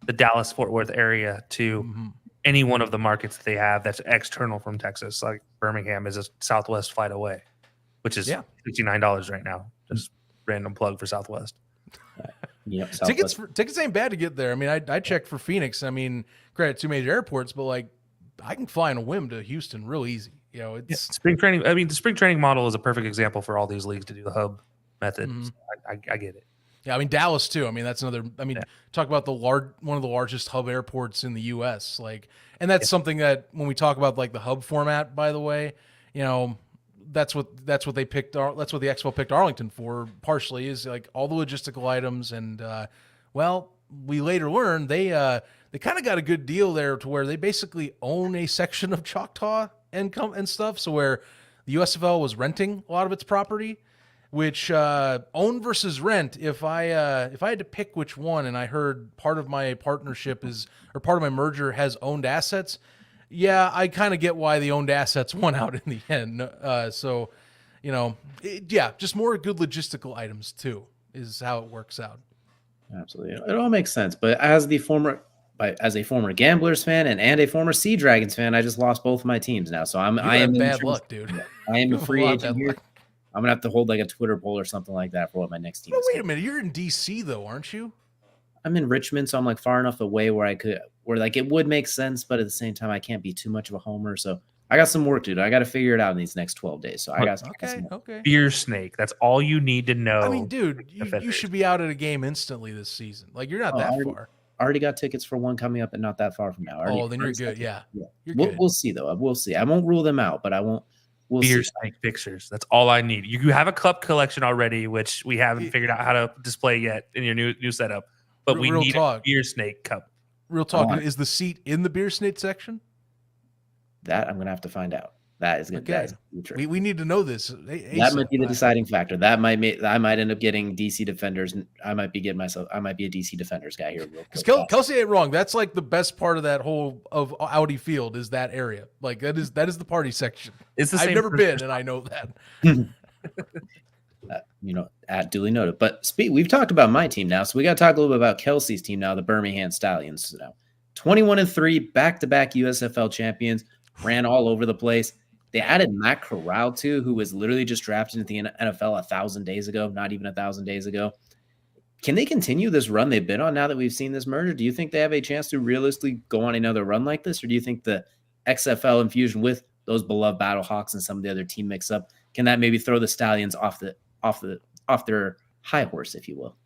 the Dallas-Fort Worth area to any one of the markets that they have that's external from Texas. Like Birmingham is a Southwest flight away, which is $69 right now. Just random plug for Southwest. Yep, tickets ain't bad to get there. I checked for Phoenix. Granted, 2 major airports, but like I can fly on a whim to Houston real easy. It's spring training. The spring training model is a perfect example for all these leagues to do the hub method. So I get it. Yeah, Dallas too. That's another. Talk about one of the largest hub airports in the U.S. And that's something that when we talk about like the hub format, by the way, that's what they picked. That's what the Expo picked Arlington for. Partially is like all the logistical items, and we later learned they kind of got a good deal there to where they basically own a section of Choctaw and stuff. So where the USFL was renting a lot of its property, which own versus rent. If I had to pick which one, and I heard part of my partnership part of my merger has owned assets. Yeah, I kind of get why the owned assets won out in the end. Just more good logistical items too is how it works out. Absolutely, it all makes sense. But as a former Gamblers fan and a former Sea Dragons fan, I just lost both of my teams now. So I am bad luck, dude. I am a free agent here. I'm gonna have to hold like a Twitter poll or something like that for what my next team is. Wait a minute, you're in DC though, aren't you? I'm in Richmond, so I'm like far enough away where it would make sense, but at the same time, I can't be too much of a homer. So I got some work to do. I got to figure it out in these next 12 days. So I got some okay. Beer snake. That's all you need to know. Dude, you should be out at a game instantly this season. Like you're not that far. I already got tickets for one coming up, and not that far from now. Then you're good. Yeah. You're good. Good. We'll see though. We'll see. I won't rule them out, but I won't. We'll beer see. snake pictures. That's all I need. You have a cup collection already, which we haven't figured out how to display yet in your new setup. But we need a beer snake cup. Real talk. Is the seat in the beer snake section? That I'm gonna have to find out. That is good. Okay. That is true. We need to know this. That might be the deciding factor. That might I might end up getting DC Defenders. I might be a DC Defenders guy here real quick. Kelcey ain't wrong. That's like the best part of that whole of Audi Field is that area. Like that is the party section. It's the I've same never been, and I know that. Duly noted. But we've talked about my team now, so we got to talk a little bit about Kelcey's team now, the Birmingham Stallions. Now, 21-3, back-to-back USFL champions, ran all over the place. They added Matt Corral too, who was literally just drafted into the NFL 1,000 days ago, not even 1,000 days ago. Can they continue this run they've been on now that we've seen this merger? Do you think they have a chance to realistically go on another run like this, or do you think the XFL infusion with those beloved Battlehawks and some of the other team mix-up, can that maybe throw the Stallions off their high horse, if you will?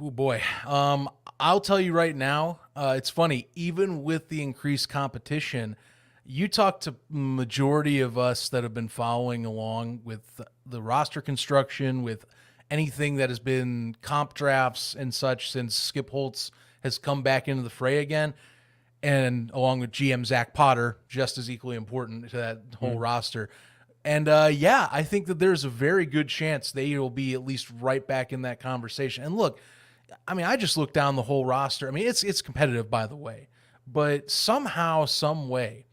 Oh boy. I'll tell you right now, it's funny, even with the increased competition, you talk to majority of us that have been following along with the roster construction, with anything that has been comp drafts and such since Skip Holtz has come back into the fray again, and along with GM Zach Potter, just as equally important to that whole roster. And I think that there's a very good chance they will be at least right back in that conversation. And look, I mean, I just look down the whole roster. I mean, it's competitive, by the way, but somehow, some way,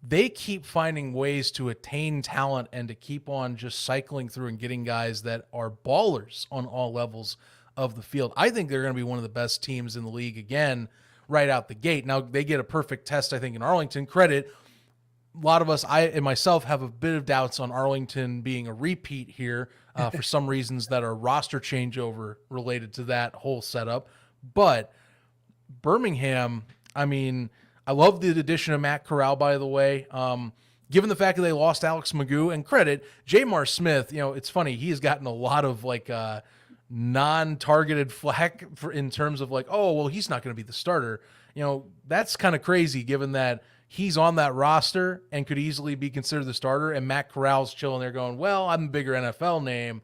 they keep finding ways to attain talent and to keep on just cycling through and getting guys that are ballers on all levels of the field. I think they're going to be one of the best teams in the league again, right out the gate. Now, they get a perfect test, I think, in Arlington. Credit. A lot of us, I and myself, have a bit of doubts on Arlington being a repeat here for some reasons that are roster changeover related to that whole setup. But Birmingham, I mean, I love the addition of Matt Corral, by the way. Given the fact that they lost Alex Magoo, and credit, Jamar Smith, it's funny, he has gotten a lot of non-targeted flack in terms of he's not going to be the starter. That's kind of crazy given that he's on that roster and could easily be considered the starter, and Matt Corral's chilling there going, well, I'm a bigger NFL name.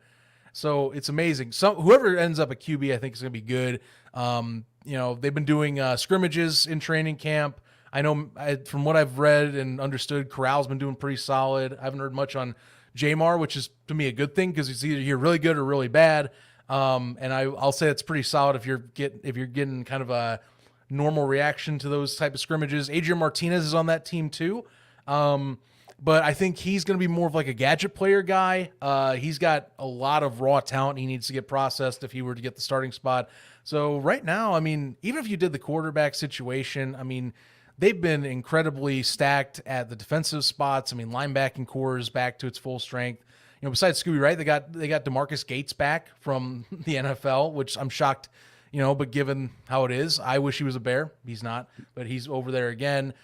So it's amazing. Whoever ends up at QB, I think is going to be good. They've been doing scrimmages in training camp. I know from what I've read and understood, Corral's been doing pretty solid. I haven't heard much on Jamar, which is to me a good thing because he's either here really good or really bad. And I'll say it's pretty solid if you're getting kind of a normal reaction to those type of scrimmages. Adrian Martinez is on that team too. But I think he's going to be more of like a gadget player guy. He's got a lot of raw talent. He needs to get processed if he were to get the starting spot. So right now, I mean, even if you did the quarterback situation, I mean, they've been incredibly stacked at the defensive spots. I mean, linebacking core is back to its full strength. Besides Scooby Wright, they got DeMarcus Gates back from the NFL, which I'm shocked, but given how it is, I wish he was a Bear. He's not, but he's over there again.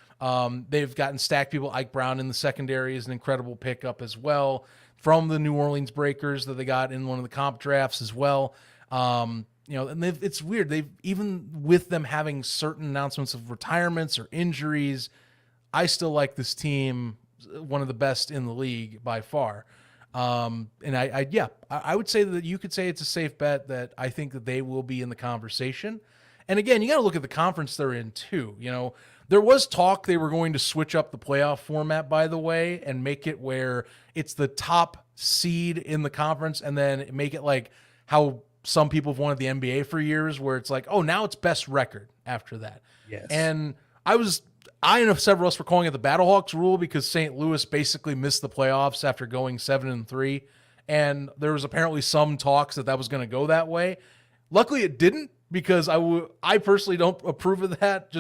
They've gotten stacked people. Ike Brown in the secondary is an incredible pickup as well from the New Orleans Breakers that they got in one of the comp drafts as well. And it's weird. They've, even with them having certain announcements of retirements or injuries, I still like this team, one of the best in the league by far. And I would say that you could say it's a safe bet that I think that they will be in the conversation. And again, you got to look at the conference they're in too. There was talk they were going to switch up the playoff format, by the way, and make it where it's the top seed in the conference and then make it like how some people have wanted the NBA for years, where it's like, oh, now it's best record after that. Yes. And I and several of us were calling it the Battlehawks rule because St. Louis basically missed the playoffs after going 7-3. And there was apparently some talks that was going to go that way. Luckily it didn't, because I personally don't approve of that.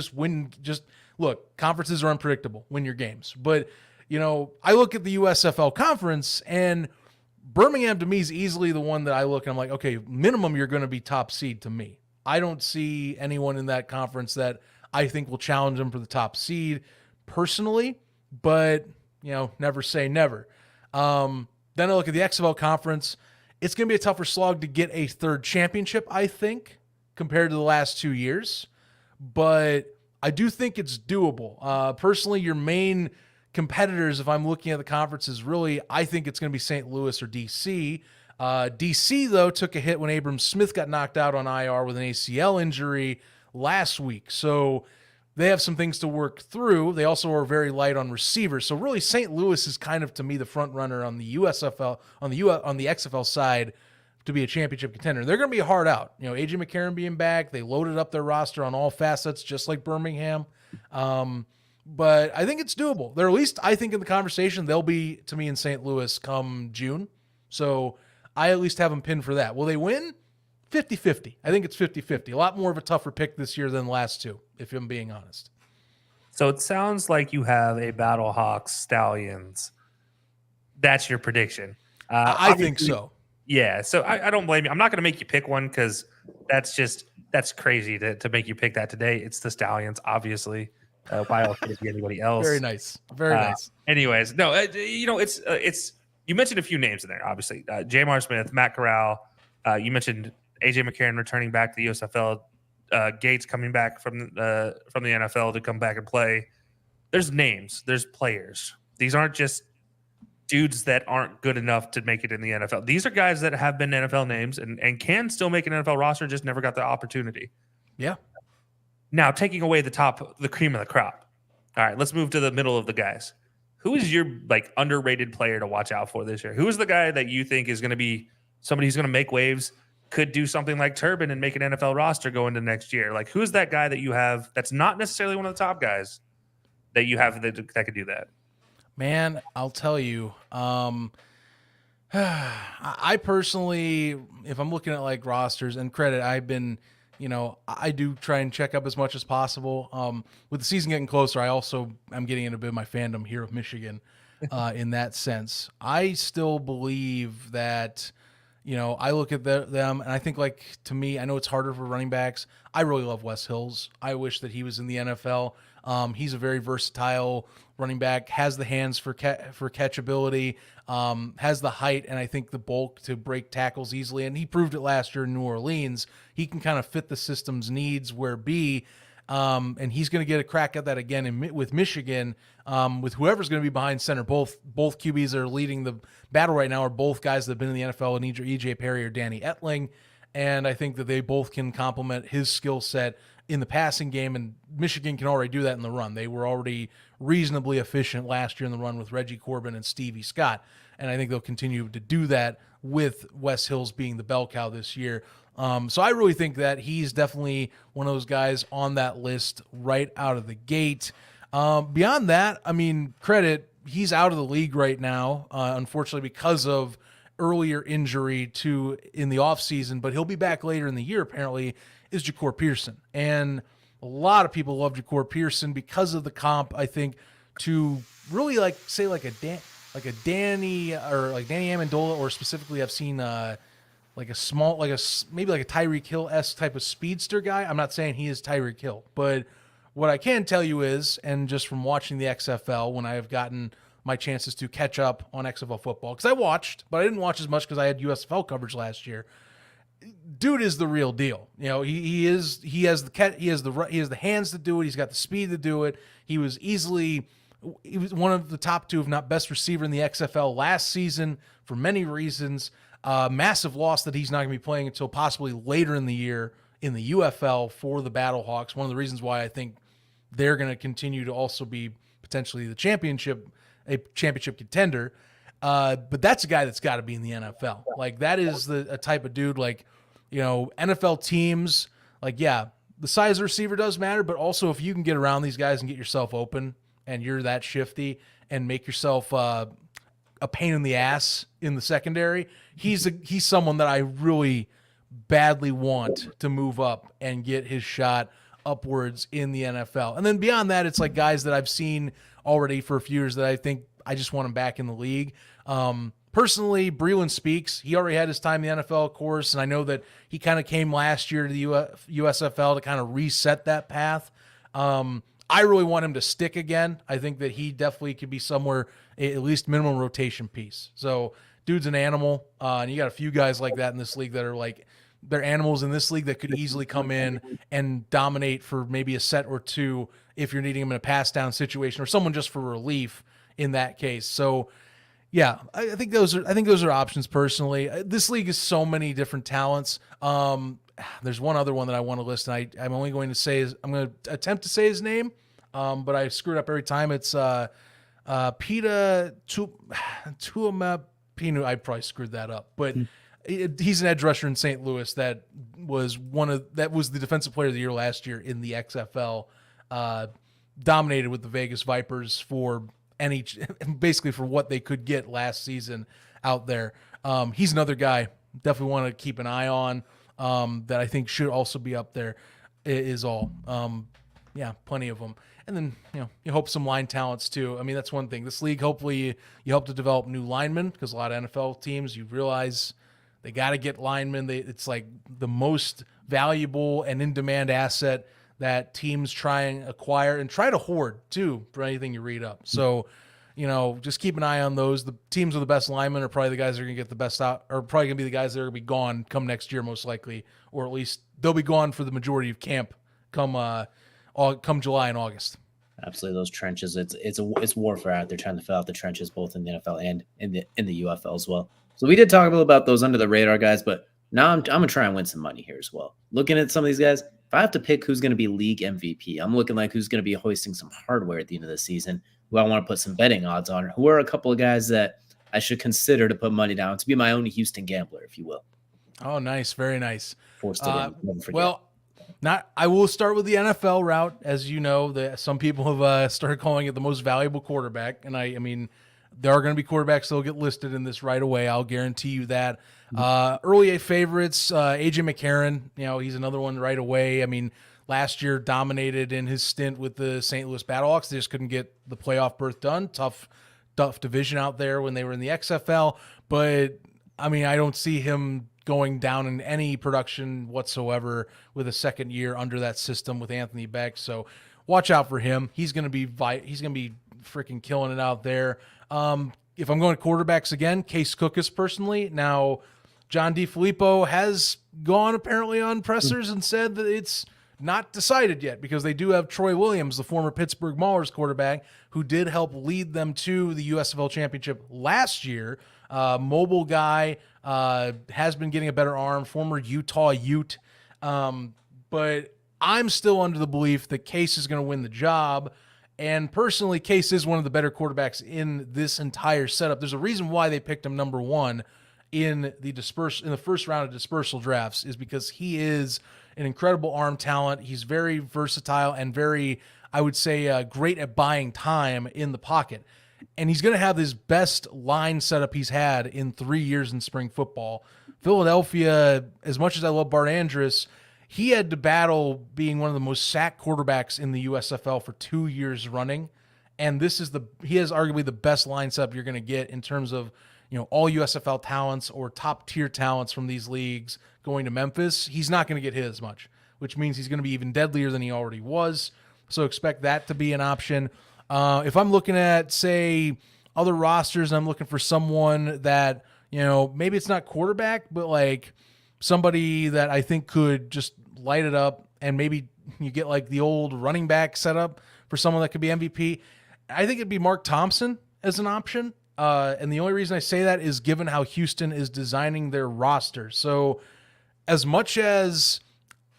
Look, conferences are unpredictable. Win your games. But, I look at the USFL conference, and Birmingham to me is easily the one that I look and I'm like, okay, minimum you're going to be top seed to me. I don't see anyone in that conference that I think will challenge them for the top seed personally, but, never say never. Then I look at the XFL conference. It's going to be a tougher slog to get a third championship, I think, compared to the last 2 years. But I do think it's doable. Personally, your main competitors, if I'm looking at the conferences, really, I think it's going to be St. Louis or DC. DC, though, took a hit when Abram Smith got knocked out on IR with an ACL injury last week. So they have some things to work through. They also are very light on receivers. So really St. Louis is kind of, to me, the front runner on the USFL, on the XFL side to be a championship contender. They're going to be hard out. You know, AJ McCarron being back, they loaded up their roster on all facets, just like Birmingham. But I think it's doable. They're at least, I think, in the conversation, they'll be, to me, in St. Louis come June. So I at least have them pinned for that. Will they win? 50-50. I think it's 50-50. A lot more of a tougher pick this year than the last two, if I'm being honest. So it sounds like you have a Battlehawks Stallions. That's your prediction. I think so. Yeah. So I don't blame you. I'm not going to make you pick one because that's crazy to make you pick that today. It's the Stallions, obviously. Why else would it be anybody else? Very nice. Very nice. Anyways, no, it's you mentioned a few names in there, obviously. Jamar Smith, Matt Corral. You mentioned AJ McCarron returning back to the USFL. Gates coming back from the NFL to come back and play. There's names. There's players. These aren't just dudes that aren't good enough to make it in the NFL. These are guys that have been NFL names and can still make an NFL roster, just never got the opportunity. Yeah. Now, taking away the cream of the crop. All right, let's move to the middle of the guys. Who is your underrated player to watch out for this year? Who is the guy that you think is going to be somebody who's going to make waves, could do something like Turbin and make an NFL roster go into next year? Like, who's that guy that you have that's not necessarily one of the top guys that you have that could do that? Man, I'll tell you. I personally, if I'm looking at rosters and credit, I've been, I do try and check up as much as possible. With the season getting closer, I'm getting into a bit of my fandom here of Michigan in that sense. I still believe that, I look at them and I think to me, I know it's harder for running backs. I really love Wes Hills. I wish that he was in the NFL. He's a very versatile running back, has the hands for catchability, has the height and I think the bulk to break tackles easily. And he proved it last year in New Orleans. He can kind of fit the system's needs where be, and he's going to get a crack at that again with Michigan, with whoever's going to be behind center. Both QBs that are leading the battle right now are both guys that have been in the NFL, and either EJ Perry or Danny Etling. And I think that they both can complement his skill set in the passing game, and Michigan can already do that in the run. They were already reasonably efficient last year in the run with Reggie Corbin and Stevie Scott, and I think they'll continue to do that with Wes Hills being the bell cow this year. So I really think that he's definitely one of those guys on that list right out of the gate. Beyond that, I mean, credit, he's out of the league right now, unfortunately, because of earlier injury in the offseason, but he'll be back later in the year, apparently, is Ja'Cour Pearson. And a lot of people love Ja'Cour Pearson because of the comp, I think, to really a Danny Amendola, or specifically I've seen maybe a Tyreek Hill-esque type of speedster guy. I'm not saying he is Tyreek Hill, but what I can tell you is, and just from watching the XFL when I have gotten my chances to catch up on XFL football, because I watched, but I didn't watch as much because I had USFL coverage last year. Dude is the real deal. He has the hands to do it. He's got the speed to do it. He was one of the top two, if not best receiver in the XFL last season for many reasons. Massive loss that he's not going to be playing until possibly later in the year in the UFL for the Battlehawks. One of the reasons why I think they're going to continue to also be potentially a championship contender. But that's a guy that's got to be in the NFL. That is a type of dude, NFL teams, the size of the receiver does matter, but also if you can get around these guys and get yourself open and you're that shifty and make yourself a pain in the ass in the secondary, he's someone that I really badly want to move up and get his shot upwards in the NFL. And then beyond that, it's guys that I've seen already for a few years that I think I just want him back in the league. Personally, Breeland Speaks, he already had his time in the NFL, of course, and I know that he kind of came last year to the USFL to kind of reset that path. I really want him to stick again. I think that he definitely could be somewhere, at least minimum rotation piece. So dude's an animal, and you got a few guys like that in this league that are they're animals in this league that could easily come in and dominate for maybe a set or two if you're needing them in a pass down situation, or someone just for relief in that case. So Yeah, I think those are options personally. This league is so many different talents. There's one other one that I want to list, and I'm only going to say I'm going to attempt to say his name, but I screw it up every time. It's Pita Tuamapinu. I probably screwed that up, but he's an edge rusher in St. Louis that was the defensive player of the year last year in the XFL. Dominated with the Vegas Vipers for basically for what they could get last season out there. He's another guy definitely want to keep an eye on, that I think should also be up there is all. Yeah, plenty of them. And then, you hope some line talents too. I mean, that's one thing. This league, hopefully you help to develop new linemen, because a lot of NFL teams, you realize they got to get linemen. It's like the most valuable and in-demand asset that teams try and acquire and try to hoard too, for anything you read up. So, just keep an eye on those. The teams with the best linemen are probably the guys that are going to get the best out, or probably going to be the guys that are going to be gone come next year, most likely, or at least they'll be gone for the majority of camp come July and August. Absolutely, those trenches. It's warfare out there trying to fill out the trenches, both in the NFL and in the UFL as well. So we did talk a little about those under the radar guys, but now I'm gonna try and win some money here as well. Looking at some of these guys, if I have to pick who's gonna be league MVP, I'm looking like who's gonna be hoisting some hardware at the end of the season, who I want to put some betting odds on, who are a couple of guys that I should consider to put money down, to be my own Houston gambler, if you will. Oh, nice, very nice. Forced it in. Never forget. Well, I will start with the NFL route. As you know, some people have started calling it the most valuable quarterback. And I mean, there are going to be quarterbacks that will get listed in this right away. I'll guarantee you that. Early A favorites, AJ McCarron, he's another one right away. I mean, last year dominated in his stint with the St. Louis Battlehawks. They just couldn't get the playoff berth done. Tough division out there when they were in the XFL. But, I mean, I don't see him going down in any production whatsoever with a second year under that system with Anthony Beck. So watch out for him. He's going to be freaking killing it out there. If I'm going to quarterbacks again, Case Cookus personally. Now, John DeFilippo has gone apparently on pressers and said that it's not decided yet, because they do have Troy Williams, the former Pittsburgh Maulers quarterback, who did help lead them to the USFL championship last year. Mobile guy, has been getting a better arm, former Utah Ute. But I'm still under the belief that Case is going to win the job. And personally, Case is one of the better quarterbacks in this entire setup. There's a reason why they picked him number one in the first round of dispersal drafts, is because he is an incredible arm talent. He's very versatile and very, I would say, great at buying time in the pocket. And he's going to have his best line setup he's had in 3 years in spring football. Philadelphia, as much as I love Bart Andrus, he had to battle being one of the most sacked quarterbacks in the USFL for 2 years running. And he has arguably the best line setup you're going to get in terms of, all USFL talents or top tier talents from these leagues going to Memphis. He's not going to get hit as much, which means he's going to be even deadlier than he already was. So expect that to be an option. If I'm looking at, say, other rosters, and I'm looking for someone that, maybe it's not quarterback, but like somebody that I think could just light it up, and maybe you get like the old running back setup for someone that could be MVP, I think it'd be Mark Thompson as an option. And the only reason I say that is given how Houston is designing their roster. So as much as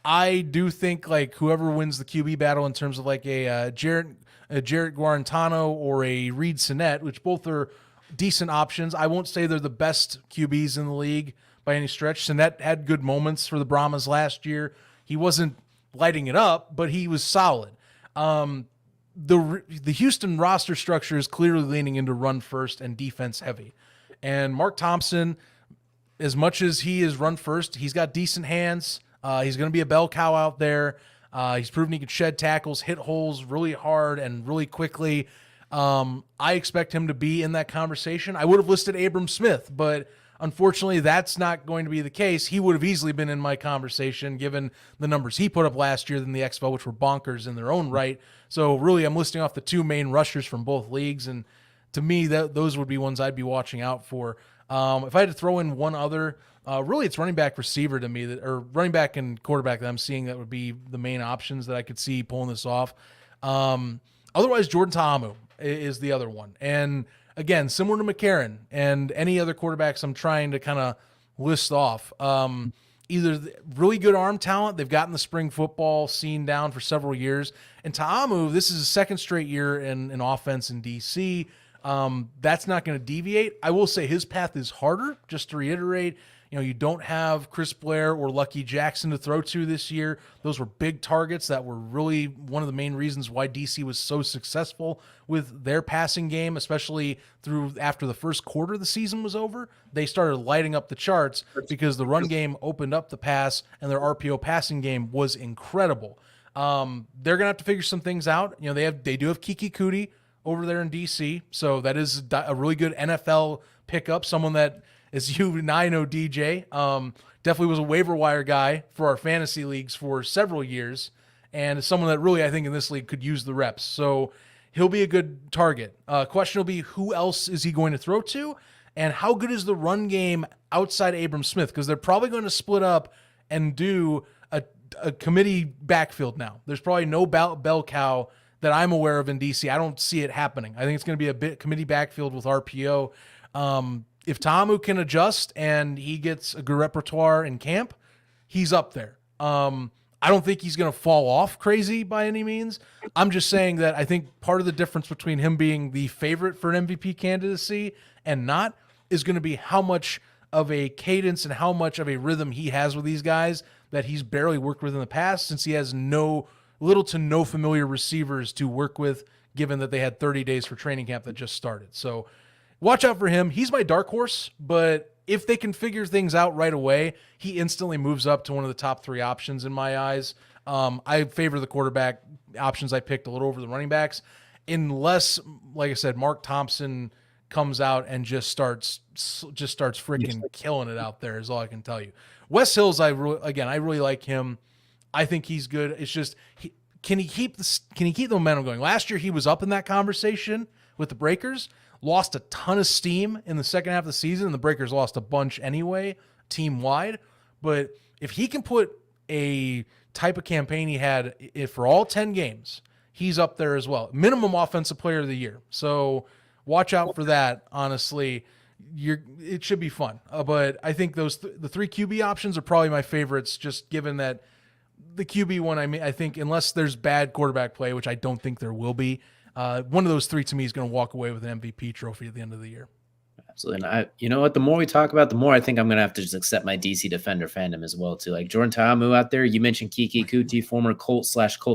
I do think like whoever wins the QB battle in terms of like a Jarrett Guarantano or a Reed Sinnett, which both are decent options, I won't say they're the best QBs in the league by any stretch. Sinnett had good moments for the Brahmas last year. He wasn't lighting it up, but he was solid. The Houston roster structure is clearly leaning into run first and defense heavy. And Mark Thompson, as much as he is run first, he's got decent hands. He's going to be a bell cow out there. He's proven he can shed tackles, hit holes really hard and really quickly. I expect him to be in that conversation. I would have listed Abram Smith, but unfortunately that's not going to be the case. He would have easily been in my conversation given the numbers he put up last year in the XFL, which were bonkers in their own right. So really I'm listing off the two main rushers from both leagues, and to me those would be ones I'd be watching out for. If I had to throw in one other, really it's running back receiver to me, or running back and quarterback that I'm seeing that would be the main options that I could see pulling this off. Otherwise, Jordan Ta'amu is the other one. And again, similar to McCarron and any other quarterbacks I'm trying to kind of list off. Either really good arm talent, they've gotten the spring football scene down for several years. And Ta'amu, this is his second straight year in offense in DC. That's not going to deviate. I will say his path is harder, just to reiterate. You don't have Chris Blair or Lucky Jackson to throw to this year. Those were big targets that were really one of the main reasons why DC was so successful with their passing game, especially through after the first quarter of the season was over. They started lighting up the charts because the run game opened up the pass, and their RPO passing game was incredible. They're gonna have to figure some things out. They do have Kiki Kuti over there in DC, so that is a really good NFL pickup. Someone that, as you and I know, DJ, definitely was a waiver wire guy for our fantasy leagues for several years, and someone that really, I think, in this league could use the reps. So he'll be a good target. Question will be, who else is he going to throw to, and how good is the run game outside Abram Smith? Because they're probably going to split up and do a committee backfield now. There's probably no bell cow that I'm aware of in DC. I don't see it happening. I think it's going to be a bit committee backfield with RPO. If Ta'amu can adjust and he gets a good repertoire in camp, he's up there. I don't think he's going to fall off crazy by any means. I'm just saying that I think part of the difference between him being the favorite for an MVP candidacy and not is going to be how much of a cadence and how much of a rhythm he has with these guys that he's barely worked with in the past, since he has little to no familiar receivers to work with, given that they had 30 days for training camp that just started. So watch out for him. He's my dark horse, but if they can figure things out right away, he instantly moves up to one of the top 3 options in my eyes. I favor the quarterback options I picked a little over the running backs, unless, like I said, Mark Thompson comes out and just starts freaking killing it out there, is all I can tell you. Wes Hills, I really like him. I think he's good. It's just, can he keep the momentum going? Last year he was up in that conversation with the Breakers, lost a ton of steam in the second half of the season, and the Breakers lost a bunch anyway, team-wide. But if he can put a type of campaign he had for all 10 games, he's up there as well. Minimum offensive player of the year. So watch out for that, honestly. It should be fun. But I think the 3 QB options are probably my favorites, just given that the QB one, I think, unless there's bad quarterback play, which I don't think there will be, one of those 3 to me is going to walk away with an MVP trophy at the end of the year. Absolutely. And you know what? The more we talk about, the more I think I'm going to have to just accept my DC Defender fandom as well, too. Like Jordan Ta'amu out there, you mentioned Kiki Kuti, former Colt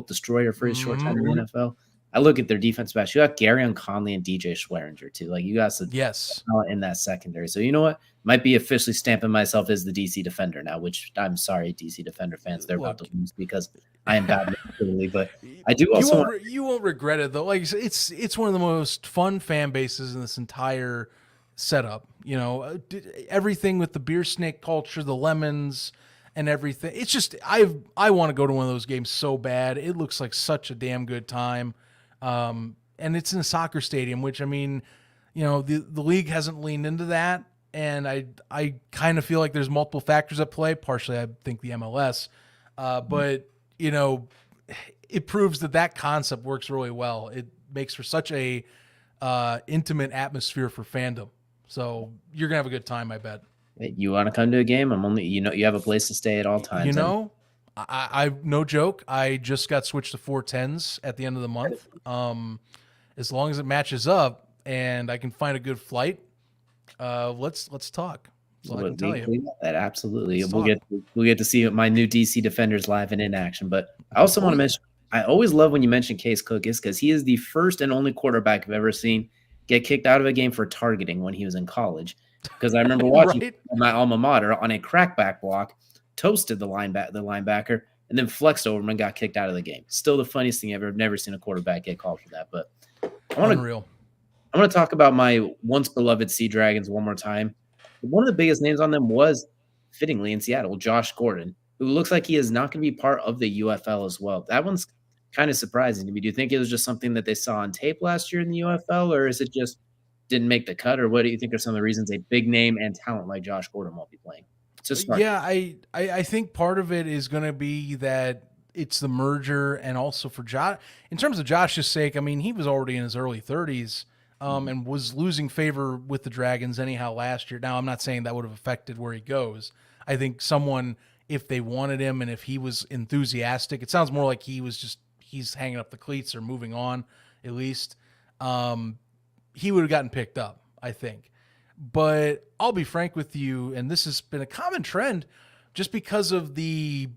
Destroyer for his short time in the NFL. I look at their defense backs. You got Garyon Conley and DJ Schweringer, too. Like, you got some talent in that secondary. So, you know what? Might be officially stamping myself as the DC Defender now, which I'm sorry, DC Defender fans, they're about to lose because I am bad mentally. But I do also you won't regret it, though. Like, it's one of the most fun fan bases in this entire setup. Everything with the beer snake culture, the lemons and everything. It's just, I want to go to one of those games so bad. It looks like such a damn good time. And it's in a soccer stadium, which, I mean, the league hasn't leaned into that. And I kind of feel like there's multiple factors at play. Partially, I think the MLS, but it proves that concept works really well. It makes for such a intimate atmosphere for fandom. So you're gonna have a good time, I bet. You want to come to a game? You have a place to stay at all times. I no joke. I just got switched to 410s at the end of the month. As long as it matches up and I can find a good flight, let's talk. So I can tell you that absolutely. We'll get to see my new DC Defenders live and in action. But I also want to mention, I always love when you mention Case Cookis, because he is the first and only quarterback I've ever seen get kicked out of a game for targeting when he was in college. Because I remember watching my alma mater on a crackback block, toasted the linebacker, and then flexed over him and got kicked out of the game. Still the funniest thing ever. I've never seen a quarterback get called for that. But I want to talk about my once beloved Sea Dragons one more time. One of the biggest names on them was, fittingly, in Seattle, Josh Gordon, who looks like he is not going to be part of the UFL as well. That one's kind of surprising to me. Do you think it was just something that they saw on tape last year in the UFL, or is it just didn't make the cut, or what do you think are some of the reasons a big name and talent like Josh Gordon won't be playing? Yeah, I think part of it is going to be that it's the merger, and also for Josh, in terms of Josh's sake, I mean, he was already in his early 30s. and was losing favor with the Dragons anyhow last year. Now, I'm not saying that would have affected where he goes. I think someone, if they wanted him and if he was enthusiastic, it sounds more like he's hanging up the cleats or moving on at least. He would have gotten picked up, I think. But I'll be frank with you, and this has been a common trend just because of the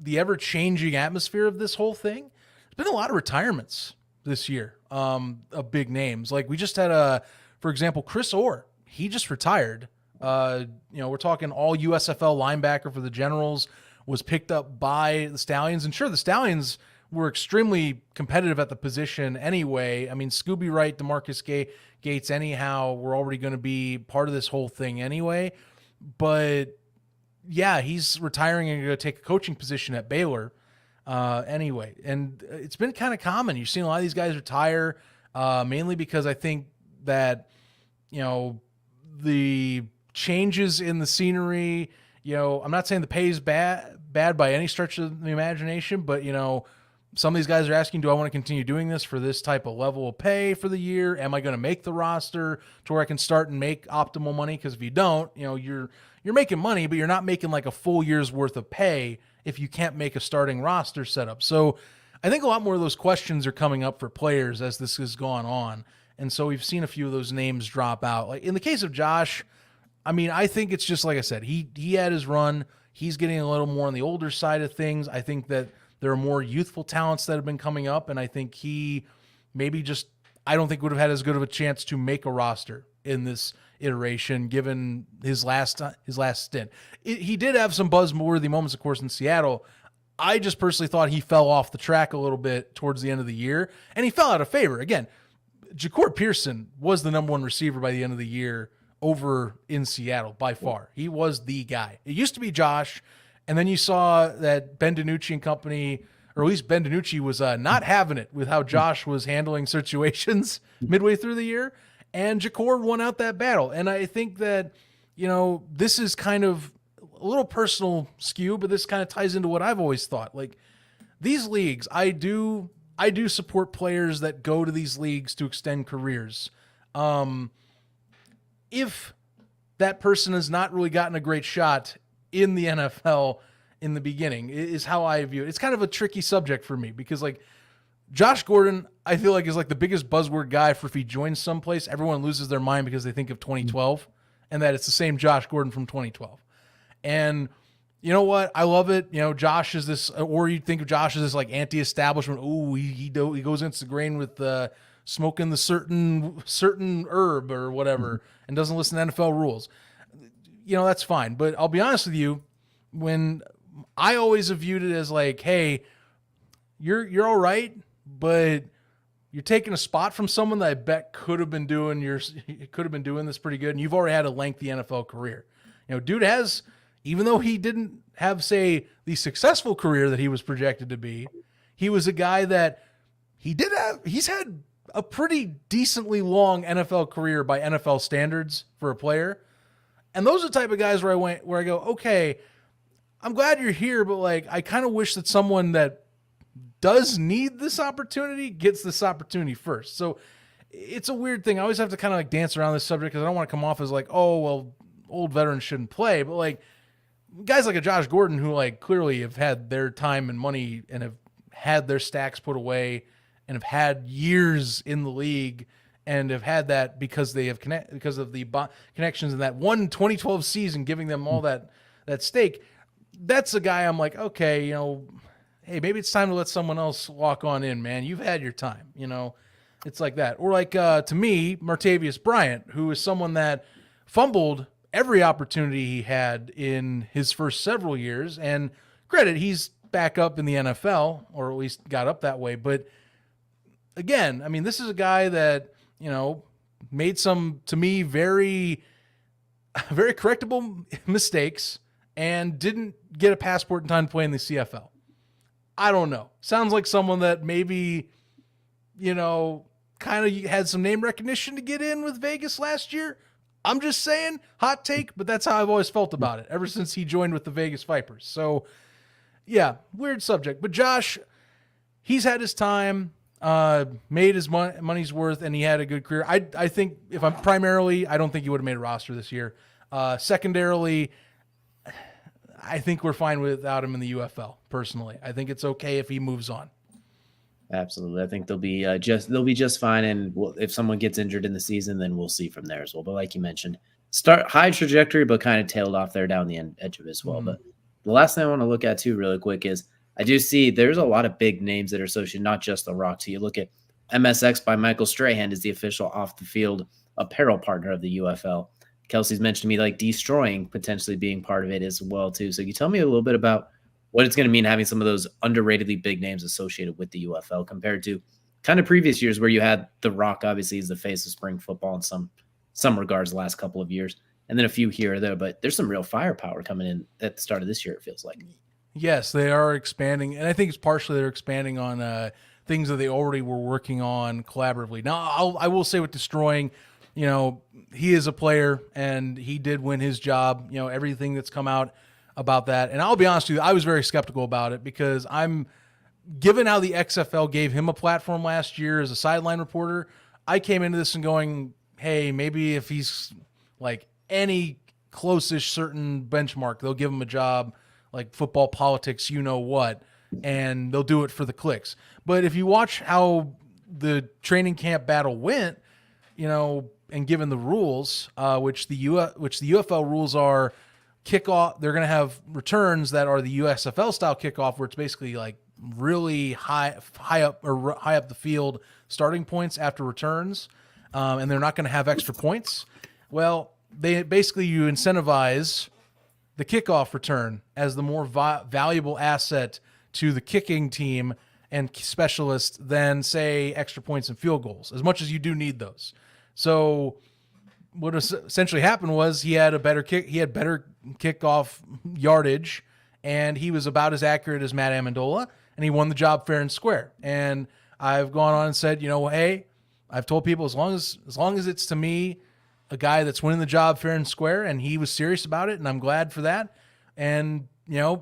ever-changing atmosphere of this whole thing. There's been a lot of retirements this year of big names. Like we just had for example, Chris Orr. He just retired. We're talking all USFL linebacker for the Generals, was picked up by the Stallions. And sure, the Stallions were extremely competitive at the position anyway. I mean, Scooby Wright, DeMarcus Gates, anyhow, were already going to be part of this whole thing anyway. But yeah, he's retiring and going to take a coaching position at Baylor anyway. And it's been kind of common. You've seen a lot of these guys retire, mainly because I think that, the changes in the scenery, I'm not saying the pay is bad by any stretch of the imagination, but, some of these guys are asking, do I want to continue doing this for this type of level of pay for the year? Am I going to make the roster to where I can start and make optimal money? Because if you don't, you're making money, but you're not making like a full year's worth of pay if you can't make a starting roster setup. So I think a lot more of those questions are coming up for players as this has gone on. And so we've seen a few of those names drop out. Like in the case of Josh, I mean, I think it's just like I said, he had his run. He's getting a little more on the older side of things. I think that there are more youthful talents that have been coming up, and I think he maybe just, I don't think would have had as good of a chance to make a roster in this iteration given his last stint. He did have some buzzworthy moments, of course, in Seattle. I just personally thought he fell off the track a little bit towards the end of the year, and he fell out of favor. Again, Ja'Cory Pearson was the number one receiver by the end of the year over in Seattle by far. He was the guy. It used to be Josh, and then you saw that Ben DiNucci and company, or at least Ben DiNucci was not having it with how Josh was handling situations midway through the year, and Ja'Cory won out that battle. And I think that, this is kind of a little personal skew, but this kind of ties into what I've always thought. Like these leagues, I do support players that go to these leagues to extend careers. If that person has not really gotten a great shot in the NFL in the beginning, is how I view it. It's kind of a tricky subject for me because like Josh Gordon, I feel like is like the biggest buzzword guy for if he joins someplace, everyone loses their mind because they think of 2012 and that it's the same Josh Gordon from 2012. And you know what? I love it. Josh is this, or you think of Josh as this like anti-establishment. Oh, he goes against the grain with smoking the certain herb or whatever and doesn't listen to NFL rules. That's fine. But I'll be honest with you, when I always have viewed it as like, hey, you're all right, but you're taking a spot from someone that I bet could have been doing this pretty good, and you've already had a lengthy NFL career. Dude has, even though he didn't have, say, the successful career that he was projected to be, he was a guy that he's had a pretty decently long NFL career by NFL standards for a player. And those are the type of guys where I go, okay, I'm glad you're here, but like, I kind of wish that someone that does need this opportunity gets this opportunity first. So it's a weird thing. I always have to kind of like dance around this subject because I don't want to come off as like, oh, well, old veterans shouldn't play. But like guys like a Josh Gordon who like clearly have had their time and money and have had their stacks put away and have had years in the league and have had that because they have because of the connections in that one 2012 season, giving them all that stake. That's a guy I'm like, okay, hey, maybe it's time to let someone else walk on in, man. You've had your time, it's like that. Or like, to me, Martavius Bryant, who is someone that fumbled every opportunity he had in his first several years. And credit, he's back up in the NFL, or at least got up that way. But again, I mean, this is a guy that, made some, to me, very, very correctable mistakes and didn't get a passport in time to play in the CFL. I don't know. Sounds like someone that maybe, kind of had some name recognition to get in with Vegas last year. I'm just saying, hot take, but that's how I've always felt about it ever since he joined with the Vegas Vipers. So, yeah, weird subject. But Josh, he's had his time. made his money's worth, and he had a good career. I think if I'm primarily, I don't think he would have made a roster this year. Secondarily, I think we're fine without him in the UFL. Personally, I think it's okay if he moves on. Absolutely, I think they'll be just fine. And if someone gets injured in the season, then we'll see from there as well. But like you mentioned, start high trajectory, but kind of tailed off there down the edge of it as well. But the last thing I want to look at too, really quick, is I do see there's a lot of big names that are associated, not just the Rock. So you look at MSX by Michael Strahan is the official off the field apparel partner of the UFL. Kelcey's mentioned to me like destroying potentially being part of it as well too. So can you tell me a little bit about what it's going to mean having some of those underratedly big names associated with the UFL compared to kind of previous years where you had the Rock obviously is the face of spring football in some regards the last couple of years, and then a few here or there, but there's some real firepower coming in at the start of this year, it feels like. Yes, they are expanding, and I think it's partially they're expanding on things that they already were working on collaboratively. Now, I will say with destroying, he is a player, and he did win his job. Everything that's come out about that, and I'll be honest with you, I was very skeptical about it because given how the XFL gave him a platform last year as a sideline reporter, I came into this and going, hey, maybe if he's like any close-ish certain benchmark, they'll give him a job. Like football politics, and they'll do it for the clicks. But if you watch how the training camp battle went, and given the rules, which the UFL rules are kickoff, they're going to have returns that are the USFL style kickoff, where it's basically like really high up the field starting points after returns, and they're not going to have extra points. Well, you incentivize the kickoff return as the more valuable asset to the kicking team and specialist than, say, extra points and field goals, as much as you do need those. So what essentially happened was he had better kickoff yardage, and he was about as accurate as Matt Amendola, and he won the job fair and square. And I've gone on and said, hey, I've told people as long as it's to me, a guy that's winning the job fair and square, and he was serious about it, and I'm glad for that. And,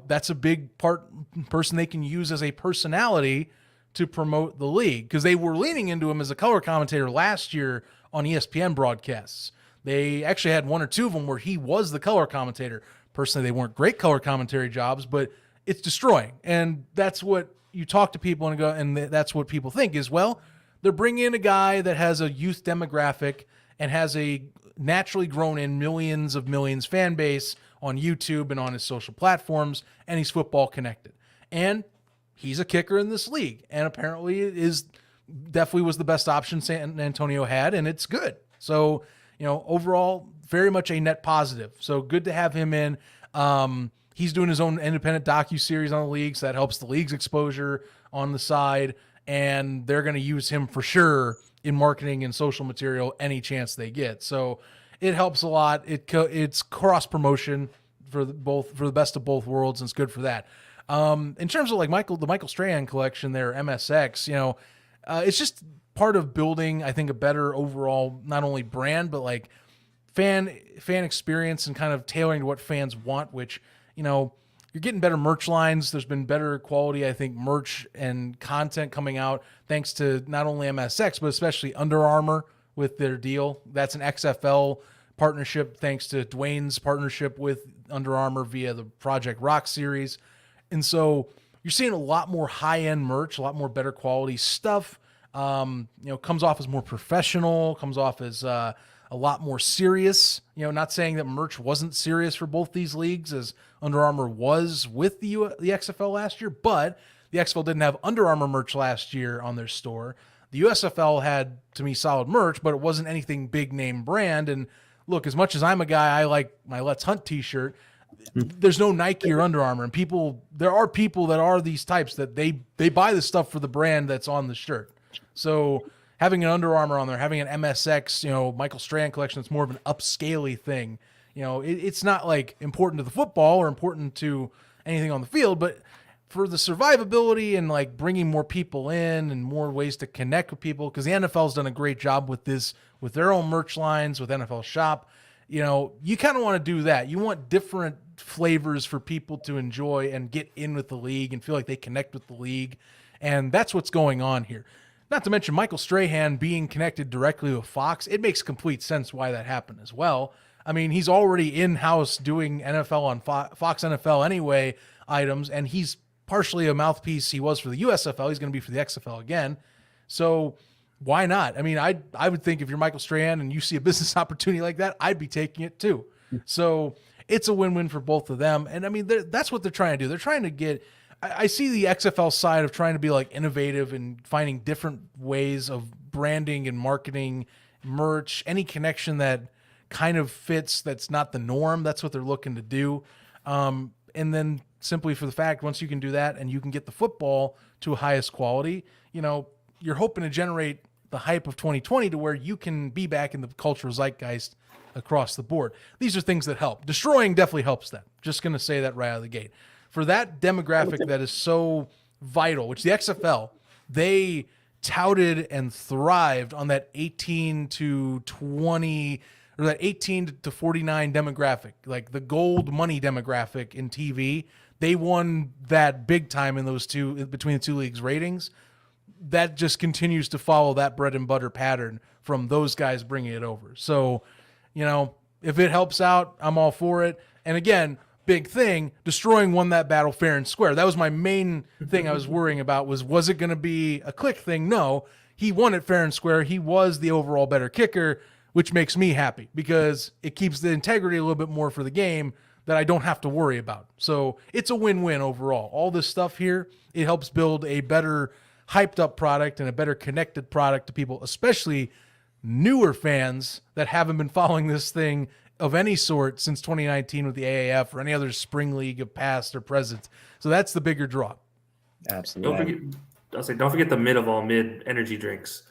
that's a big person they can use as a personality to promote the league, because they were leaning into him as a color commentator last year on ESPN broadcasts. They actually had one or two of them where he was the color commentator. Personally, they weren't great color commentary jobs, but it's destroying. And that's what you talk to people and that's what people think is, well, they're bringing in a guy that has a youth demographic and has a naturally grown in millions fan base on YouTube and on his social platforms, and he's football connected. And he's a kicker in this league, and apparently definitely was the best option San Antonio had, and it's good. So, overall, very much a net positive. So good to have him in. He's doing his own independent docuseries on the league, so that helps the league's exposure on the side, and they're going to use him for sure in marketing and social material any chance they get. So it helps a lot. It's cross promotion for the best of both worlds, and it's good for that. In terms of like the Michael Strahan collection there, MSX, it's just part of building, I think, a better overall, not only brand, but like fan experience and kind of tailoring to what fans want, which, you're getting better merch lines. There's been better quality, I think, merch and content coming out thanks to not only MSX, but especially Under Armour with their deal. That's an XFL partnership thanks to Dwayne's partnership with Under Armour via the Project Rock series. And so you're seeing a lot more high-end merch, a lot more better quality stuff. Comes off as more professional, comes off as a lot more serious. Not saying that merch wasn't serious for both these leagues, as Under Armour was with the XFL last year, but the XFL didn't have Under Armour merch last year on their store. The USFL had, to me, solid merch, but it wasn't anything big name brand. And look, as much as I'm a guy, I like my Let's Hunt t-shirt, there's no Nike or Under Armour. And there are people that are these types that they buy the stuff for the brand that's on the shirt. So having an Under Armour on there, having an MSX, Michael Strahan collection, it's more of an upscale-y thing. It's not like important to the football or important to anything on the field, but for the survivability and like bringing more people in and more ways to connect with people, because the NFL's done a great job with this, with their own merch lines, with NFL Shop. You kind of want to do that. You want different flavors for people to enjoy and get in with the league and feel like they connect with the league. And that's what's going on here. not to mention Michael Strahan being connected directly with Fox. It makes complete sense why that happened as well. I mean, he's already in-house doing NFL on Fox NFL anyway items, and he's partially a mouthpiece. He was for the USFL. He's going to be for the XFL again. So why not? I mean, I would think if you're Michael Strahan and you see a business opportunity like that, I'd be taking it too. So it's a win-win for both of them. And I mean, that's what they're trying to do. They're trying to get, I see the XFL side of trying to be like innovative and finding different ways of branding and marketing, merch, any connection that kind of fits that's not the norm. That's what they're looking to do. And then simply for the fact, once you can do that and you can get the football to a highest quality, you know, you're hoping to generate the hype of 2020 to where you can be back in the cultural zeitgeist across the board. These are things that help. Destroying definitely helps that. Just going to say that right out of the gate. For that demographic that is so vital, which the XFL, they touted and thrived on that 18 to 20 or that 18 to 49 demographic, like the gold money demographic in TV. They won that big time in those two, between the two leagues' ratings. That just continues to follow that bread and butter pattern from those guys bringing it over. So, you know, if it helps out, I'm all for it. And again, big thing, Destroying won that battle fair and square. That was my main thing I was worrying about was it going to be a click thing? No, he won it fair and square. He was the overall better kicker, which makes me happy because it keeps the integrity a little bit more for the game that I don't have to worry about. So it's a win-win overall. All this stuff here, it helps build a better hyped up product and a better connected product to people, especially newer fans that haven't been following this thing of any sort since 2019 with the AAF or any other spring league of past or present. So that's the bigger draw. Absolutely. Don't forget the mid of all mid energy drinks.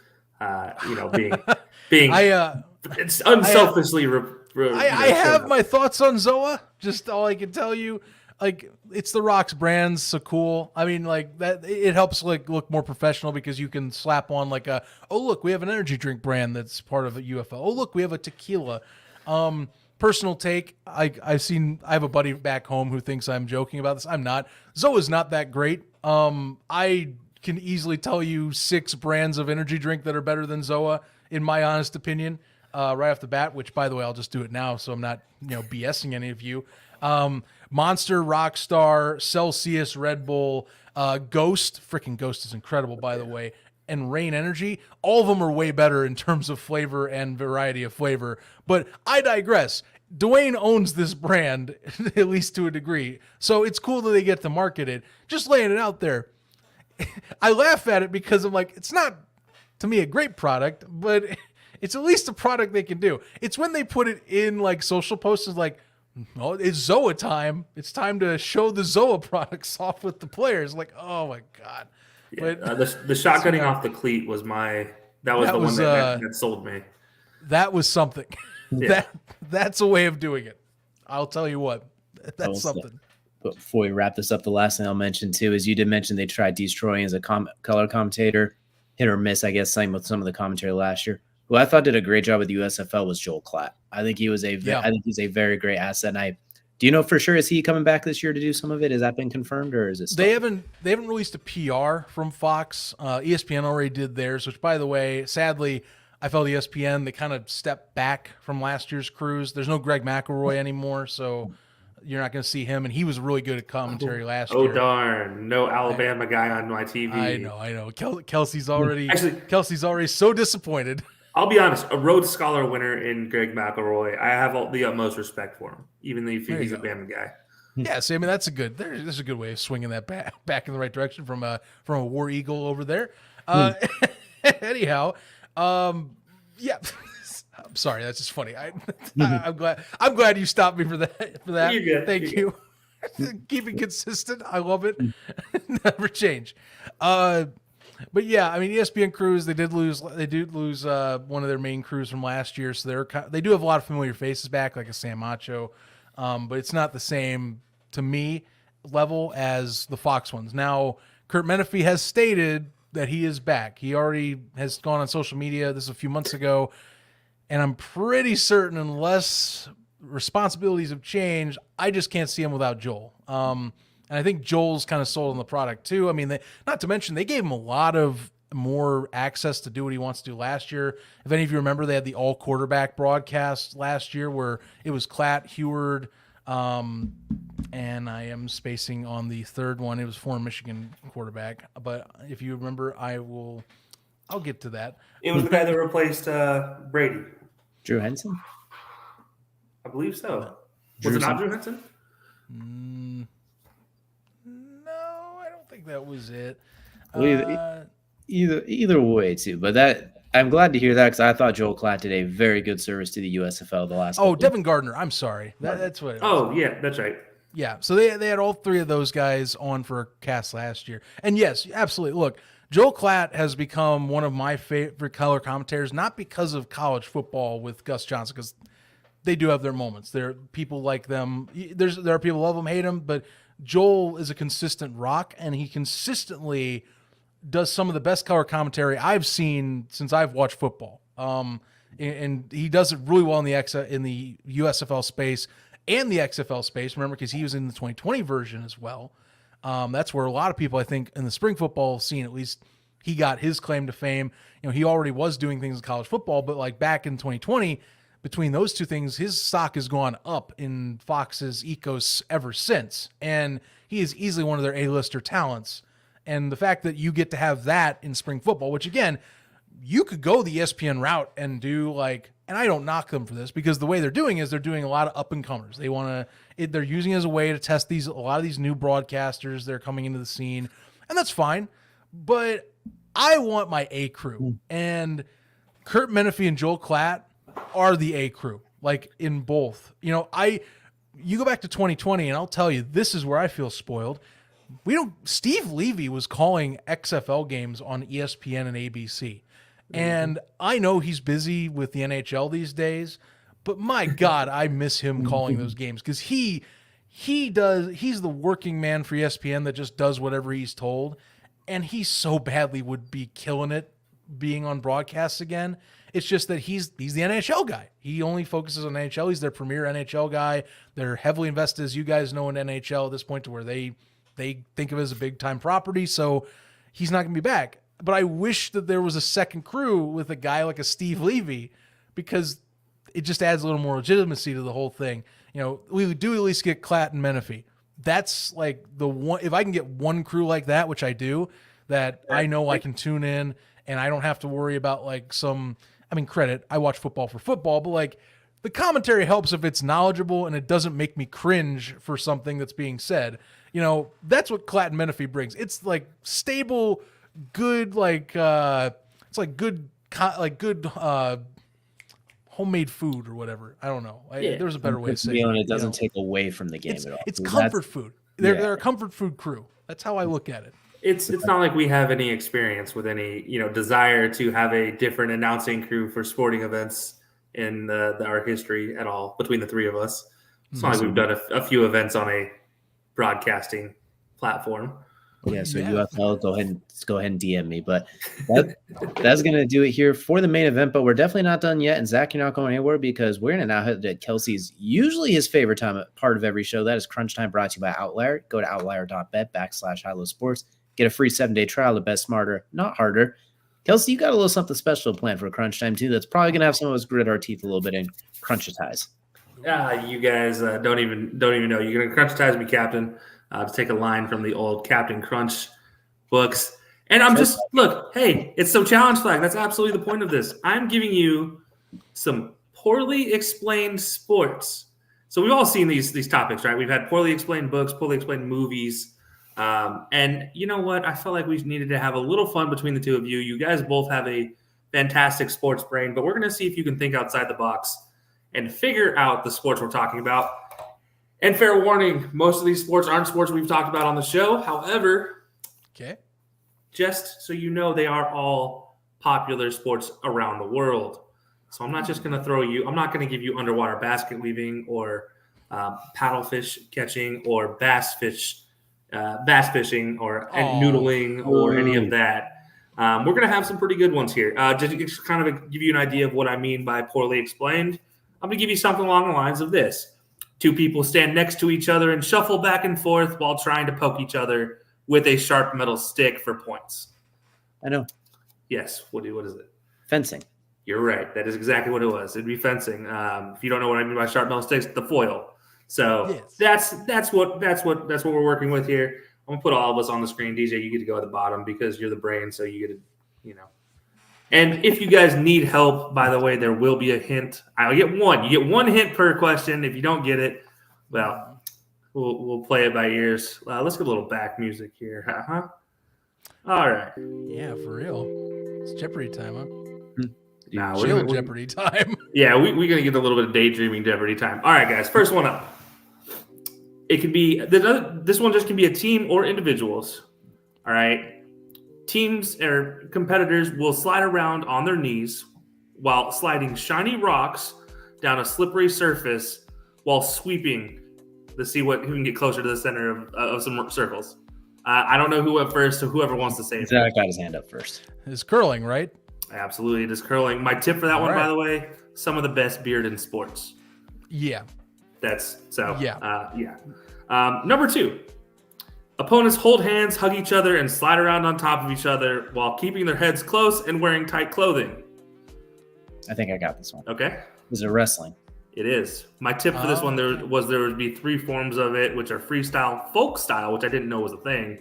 Being it's unselfishly. I have my thoughts on Zoa. Just all I can tell you, like, it's the Rocks brands, so cool. I mean, like, that it helps like look more professional because you can slap on like look, we have an energy drink brand that's part of a UFL. Oh, look, we have a tequila. Personal take, I have a buddy back home who thinks I'm joking about this. I'm not. Zoa's not that great. I can easily tell you 6 brands of energy drink that are better than Zoa, in my honest opinion, right off the bat, which, by the way, I'll just do it now so I'm not, BSing any of you. Monster, Rockstar, Celsius, Red Bull, Ghost. Freaking Ghost is incredible, by the way. And Reign Energy. All of them are way better in terms of flavor and variety of flavor. But I digress. Dwayne owns this brand, at least to a degree. So it's cool that they get to market it. Just laying it out there. I laugh at it because I'm like, it's not, to me, a great product, but it's at least a product they can do. It's when they put it in like social posts like, oh, it's Zoa time. It's time to show the Zoa products off with the players. Like, oh my God. Yeah, but the shotgunning off the cleat was one that sold me. That was something. Yeah. That's a way of doing it. I'll tell you what. That's something. But before we wrap this up, the last thing I'll mention too is you did mention they tried destroying as a color commentator, hit or miss, I guess, same with some of the commentary last year. Who I thought did a great job with the USFL was Joel Klatt. I think he's a very great asset. And do you know for sure, is he coming back this year to do some of it? Has that been confirmed, or is it still? They haven't released a PR from Fox. ESPN already did theirs, which, by the way, sadly, I felt ESPN, they kind of stepped back from last year's cruise. There's no Greg McElroy anymore, so you're not going to see him, and he was really good at commentary last year. Oh, darn. No Alabama guy on my TV. I know. Kelcey's already so disappointed. I'll be honest, a Rhodes Scholar winner in Greg McElroy, I have the utmost respect for him, even if he's a Bama guy. Yeah, so I mean that's a good way of swinging that back in the right direction from a War Eagle over there. Anyhow, yeah. I'm sorry, that's just funny. I'm glad you stopped me for that. You're good. Thank you. Keep it consistent. I love it. Never change. But yeah, I mean, ESPN crews, they did lose one of their main crews from last year, so they do have a lot of familiar faces back, like a Sam Macho, but it's not the same to me level as the Fox ones. Now, Kurt Menefee has stated that he is back. He already has gone on social media. This is a few months ago, and I'm pretty certain, unless responsibilities have changed, I just can't see him without Joel. And I think Joel's kind of sold on the product too. I mean, not to mention they gave him a lot of more access to do what he wants to do last year. If any of you remember, they had the all quarterback broadcast last year where it was Klatt, Heward, and I am spacing on the third one. It was former Michigan quarterback. But if you remember, I'll get to that. It was the guy that replaced Brady. Drew Henson? I believe so. Was it not Drew Henson? No, I don't think that was it. Either way, too. But that I'm glad to hear that because I thought Joel Klatt did a very good service to the USFL the last. Devin Gardner. I'm sorry. That's what. Yeah, that's right. Yeah, so they had all three of those guys on for a cast last year, and yes, absolutely. Look, Joel Klatt has become one of my favorite color commentators, not because of college football with Gus Johnson, because they do have their moments. There are people like them. There are people who love him, hate him, but Joel is a consistent rock, and he consistently does some of the best color commentary I've seen since I've watched football. And he does it really well in the USFL space and the XFL space. Remember, because he was in the 2020 version as well. That's where a lot of people, I think, in the spring football scene, at least, he got his claim to fame. He already was doing things in college football, but like back in 2020, between those two things, his stock has gone up in Fox's ecos ever since. And he is easily one of their A-lister talents. And the fact that you get to have that in spring football, which again, you could go the ESPN route and do and I don't knock them for this because the way they're doing is they're doing a lot of up and comers. They're using it as a way to test a lot of these new broadcasters that are coming into the scene, and that's fine. But I want my A crew, and Kurt Menefee and Joel Klatt are the A crew, in both. You go back to 2020 and I'll tell you, this is where I feel spoiled. Steve Levy was calling XFL games on ESPN and ABC. And I know he's busy with the NHL these days, but my God, I miss him calling those games because he's the working man for ESPN that just does whatever he's told. And he so badly would be killing it being on broadcasts again. It's just that he's the NHL guy. He only focuses on NHL. He's their premier NHL guy. They're heavily invested, as you guys know, in NHL at this point to where they think of it as a big-time property, so he's not going to be back. But I wish that there was a second crew with a guy like a Steve Levy because it just adds a little more legitimacy to the whole thing. We do at least get Klatt and Menefee. That's the one. If I can get one crew like that, which I do, that I know I can tune in and I don't have to worry about credit. I watch football for football, but the commentary helps if it's knowledgeable and it doesn't make me cringe for something that's being said. That's what Klatt and Menefee brings. It's stable, good, good homemade food or whatever. I don't know. There's a better way to say it. It doesn't take away from the game at all. It's comfort food. They're a comfort food crew. That's how I look at it. It's not like we have any experience with any desire to have a different announcing crew for sporting events in our history at all between the three of us. It's not like we've done a few events on a broadcasting platform. Yeah, so UFL, go ahead and DM me. But that's going to do it here for the main event. But we're definitely not done yet. And Zach, you're not going anywhere because we're going to now head to Kelcey's usually his favorite time part of every show. That is Crunch Time, brought to you by Outlier. Go to outlier.bet /HighLowSports. Get a free 7-day trial to bet smarter, not harder. Kelcey, you got a little something special planned for Crunch Time too. That's probably going to have some of us grit our teeth a little bit and crunchitize. You guys don't even know. You're going to crunchitize me, Captain. To take a line from the old Captain Crunch books. And I'm just, look, hey, it's some challenge flag. That's absolutely the point of this. I'm giving you some poorly explained sports. So we've all seen these topics, right? We've had poorly explained books, poorly explained movies. And you know what? I felt like we needed to have a little fun between the two of you. You guys both have a fantastic sports brain, but we're going to see if you can think outside the box and figure out the sports we're talking about. And fair warning, most of these sports aren't sports we've talked about on the show. However, just so you know, they are all popular sports around the world. So I'm not just going to I'm not going to give you underwater basket weaving or paddlefish catching or bass fishing or noodling or any of that. We're going to have some pretty good ones here. Just to kind of give you an idea of what I mean by poorly explained, I'm going to give you something along the lines of this. Two people stand next to each other and shuffle back and forth while trying to poke each other with a sharp metal stick for points. I know. Yes. What is it? Fencing. You're right. That is exactly what it was. It'd be fencing. If you don't know what I mean by sharp metal sticks, the foil. So Yes. that's what we're working with here. I'm gonna put all of us on the screen. DJ, you get to go at the bottom because you're the brain, so you get to, And if you guys need help, by the way, there will be a hint. I'll get one. You get one hint per question. If you don't get it, well, we'll play it by ears. Let's get a little back music here. Uh-huh. All right. Yeah, for real. It's Jeopardy time, huh? Nah, Chill Jeopardy time. Yeah, we're going to get a little bit of daydreaming Jeopardy time. All right, guys. First one up. It can be this one just can be a team or individuals. All right. Teams or competitors will slide around on their knees while sliding shiny rocks down a slippery surface while sweeping to see who can get closer to the center of some circles. I don't know who went first, so whoever wants to say it. Zach got his hand up first. It's curling, right? Absolutely, it is curling. My tip for that one, by the way, some of the best beard in sports. Yeah. Number 2. Opponents hold hands, hug each other, and slide around on top of each other while keeping their heads close and wearing tight clothing. I think I got this one. Okay. Is it wrestling? It is. My tip for this one there would be 3 forms of it, which are freestyle, folk style, which I didn't know was a thing,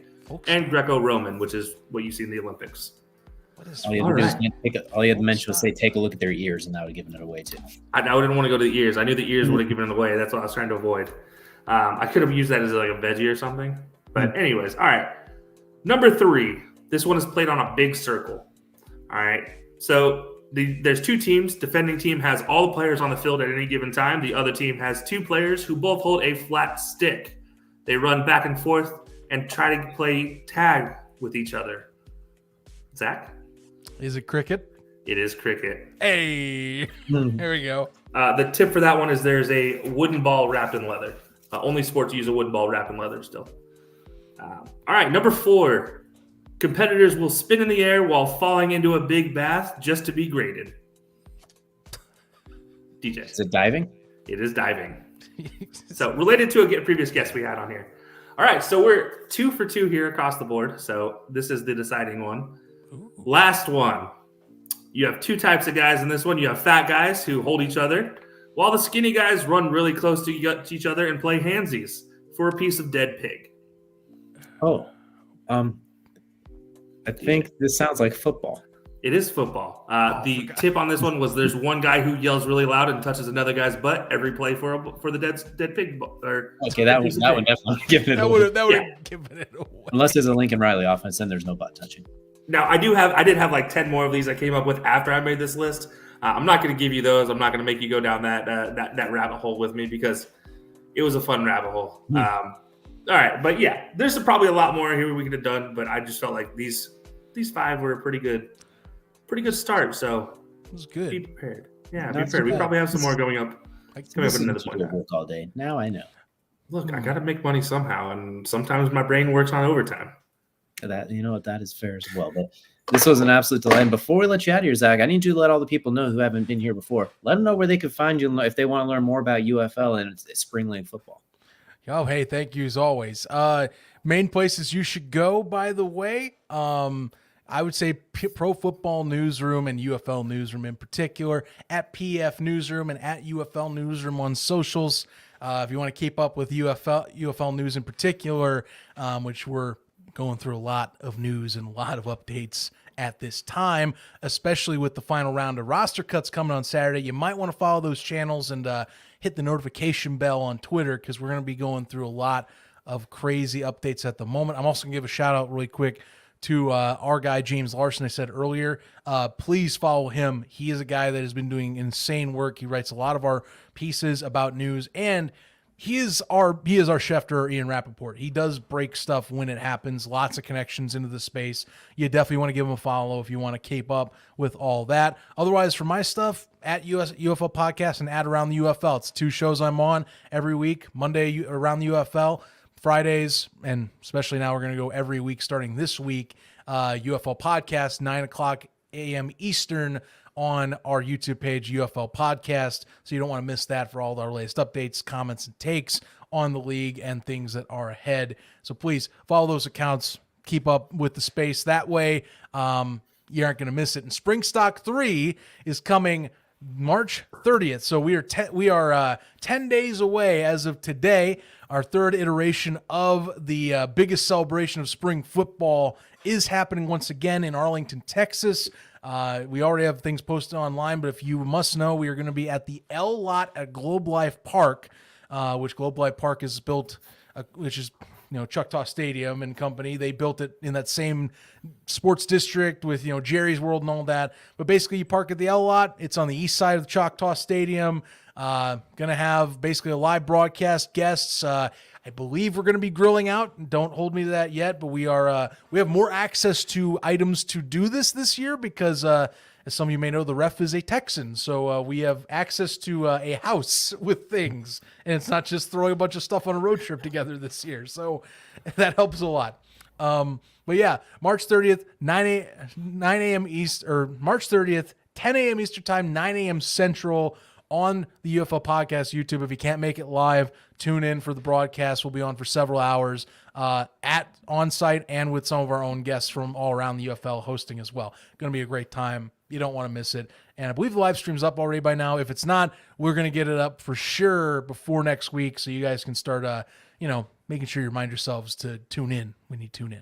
and Greco-Roman, which is what you see in the Olympics. All you had to mention was say, take a look at their ears, and that would have given it away too. I didn't want to go to the ears. I knew the ears would have given it away. That's what I was trying to avoid. I could have used that as like a veggie or something. But anyways, all right. Number 3. This one is played on a big circle. All right. So there's 2 teams. Defending team has all the players on the field at any given time. The other team has 2 players who both hold a flat stick. They run back and forth and try to play tag with each other. Zach? Is it cricket? It is cricket. Hey, here we go. The tip for that one is there's a wooden ball wrapped in leather. Only sports use a wooden ball wrapped in leather still. All right, number 4. Competitors will spin in the air while falling into a big bath just to be graded. DJ. Is it diving? It is diving. So related to a previous guest we had on here. All right, so we're 2 for 2 here across the board. So this is the deciding one. Ooh. Last one. You have 2 types of guys in this one. You have fat guys who hold each other, while the skinny guys run really close to each other and play handsies for a piece of dead pig. I think this sounds like football. It is football. The tip on this one was there's one guy who yells really loud and touches another guy's butt every play for the dead pig. That would definitely give it away. That would have given it away. Unless there's a Lincoln Riley offense, then there's no butt touching. Now I did have like 10 more of these I came up with after I made this list. I'm not going to give you those. I'm not going to make you go down that rabbit hole with me because it was a fun rabbit hole. All right, but yeah, there's probably a lot more here we could have done, but I just felt like these 5 were a pretty good start. So it was good. Be prepared. Yeah, be prepared. We probably have some more going up. Coming up at another point. Work all day. Now I know. Look, I got to make money somehow, and sometimes my brain works on overtime. That that is fair as well. But this was an absolute delight. And before we let you out of here, Zach, I need you to let all the people know who haven't been here before. Let them know where they could find you if they want to learn more about UFL and spring league football. Oh, hey, thank you as always. Main places you should go, by the way. I would say Pro Football Newsroom and UFL Newsroom in particular, at PF Newsroom and at UFL Newsroom on socials. If you want to keep up with UFL news in particular, which we're going through a lot of news and a lot of updates at this time, especially with the final round of roster cuts coming on Saturday. You might want to follow those channels and hit the notification bell on Twitter because we're going to be going through a lot of crazy updates at the moment. I'm also going to give a shout out really quick to our guy, James Larson. I said earlier, please follow him. He is a guy that has been doing insane work. He writes a lot of our pieces about news, and he is our Schefter, Ian Rappaport. He does break stuff when it happens. Lots of connections into the space. You definitely want to give him a follow if you want to keep up with all that. Otherwise, for my stuff, at UFL Podcast and at Around the UFL. It's 2 shows I'm on every week. Monday, Around the UFL. Fridays, and especially now we're going to go every week starting this week, UFL Podcast, 9:00 a.m. Eastern on our YouTube page, UFL Podcast. So you don't want to miss that for all our latest updates, comments, and takes on the league and things that are ahead. So please follow those accounts. Keep up with the space that way. you aren't going to miss it. And Spring Stock 3 is coming March 30th. So we are 10 days away as of today. Our third iteration of the biggest celebration of spring football is happening once again in Arlington, Texas. We already have things posted online, but if you must know, we are going to be at the L Lot at Globe Life Park, which Globe Life Park is built, which is Choctaw Stadium and company. They built it in that same sports district with, Jerry's World and all that. But basically you park at the L Lot. It's on the east side of the Choctaw Stadium. Going to have basically a live broadcast, guests. I believe we're going to be grilling out. Don't hold me to that yet, but we have more access to items to do this year because, as some of you may know, the ref is a Texan. So we have access to a house with things, and it's not just throwing a bunch of stuff on a road trip together this year. So that helps a lot. But yeah, March 30th, 9 a.m. East, or March 30th, 10 a.m. Eastern time, 9 a.m. Central on the UFL Podcast YouTube. If you can't make it live, tune in for the broadcast. We'll be on for several hours on site and with some of our own guests from all around the UFL hosting as well. Going to be a great time. You don't want to miss it. And I believe the live stream's up already by now. If it's not, we're going to get it up for sure before next week, so you guys can start, making sure you remind yourselves to tune in when you tune in.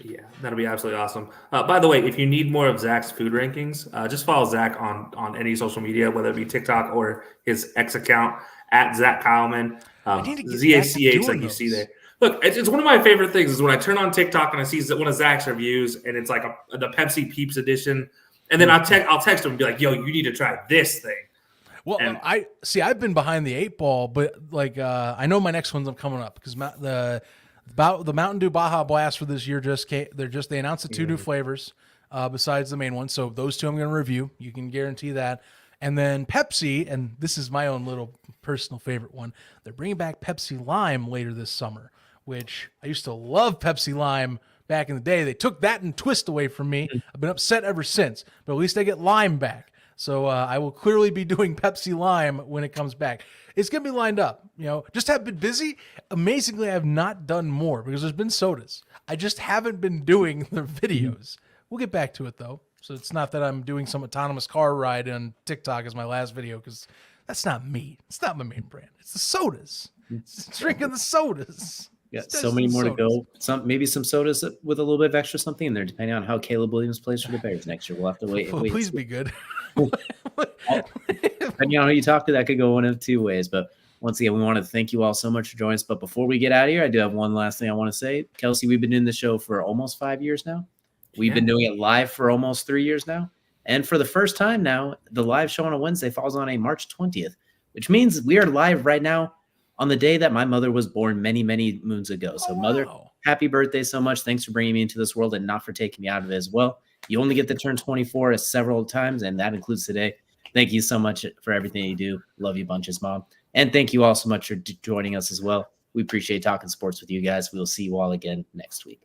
Yeah, that'll be absolutely awesome. By the way, if you need more of Zach's food rankings, just follow Zach on any social media, whether it be TikTok or his X account at Zach Keilman, ZACH, like you see there. Look, it's one of my favorite things is when I turn on TikTok and I see one of Zach's reviews, and it's like the Pepsi Peeps edition, and then I'll text him and be like, "Yo, you need to try this thing." Well, I've been behind the 8 ball, but I know my next ones I'm coming up because the Mountain Dew Baja Blast for this year they announced the 2 new flavors besides the main one. So those 2 I'm going to review. You can guarantee that. And then Pepsi, and this is my own little personal favorite one. They're bringing back Pepsi Lime later this summer, which I used to love Pepsi Lime back in the day. They took that and twist away from me. I've been upset ever since, but at least I get lime back. So I will clearly be doing Pepsi Lime when it comes back. It's going to be lined up. Just have been busy. Amazingly, I have not done more because there's been sodas. I just haven't been doing the videos. We'll get back to it, though. So it's not that I'm doing some autonomous car ride on TikTok as my last video because that's not me. It's not my main brand. It's the sodas. It's drinking the sodas. Yeah, so many more to go. Maybe some sodas with a little bit of extra something in there, depending on how Caleb Williams plays for the Bears next year. We'll have to wait. Please be good. Depending on who you talk to, that could go one of 2 ways. But once again, we want to thank you all so much for joining us. But before we get out of here, I do have one last thing I want to say. Kelcey, we've been doing the show for almost 5 years now. We've been doing it live for almost 3 years now. And for the first time now, the live show on a Wednesday falls on a March 20th, which means we are live right now on the day that my mother was born many, many moons ago. So Mother, happy birthday so much. Thanks for bringing me into this world and not for taking me out of it as well. You only get to turn 24 several times, and that includes today. Thank you so much for everything you do. Love you bunches, Mom. And thank you all so much for joining us as well. We appreciate talking sports with you guys. We'll see you all again next week.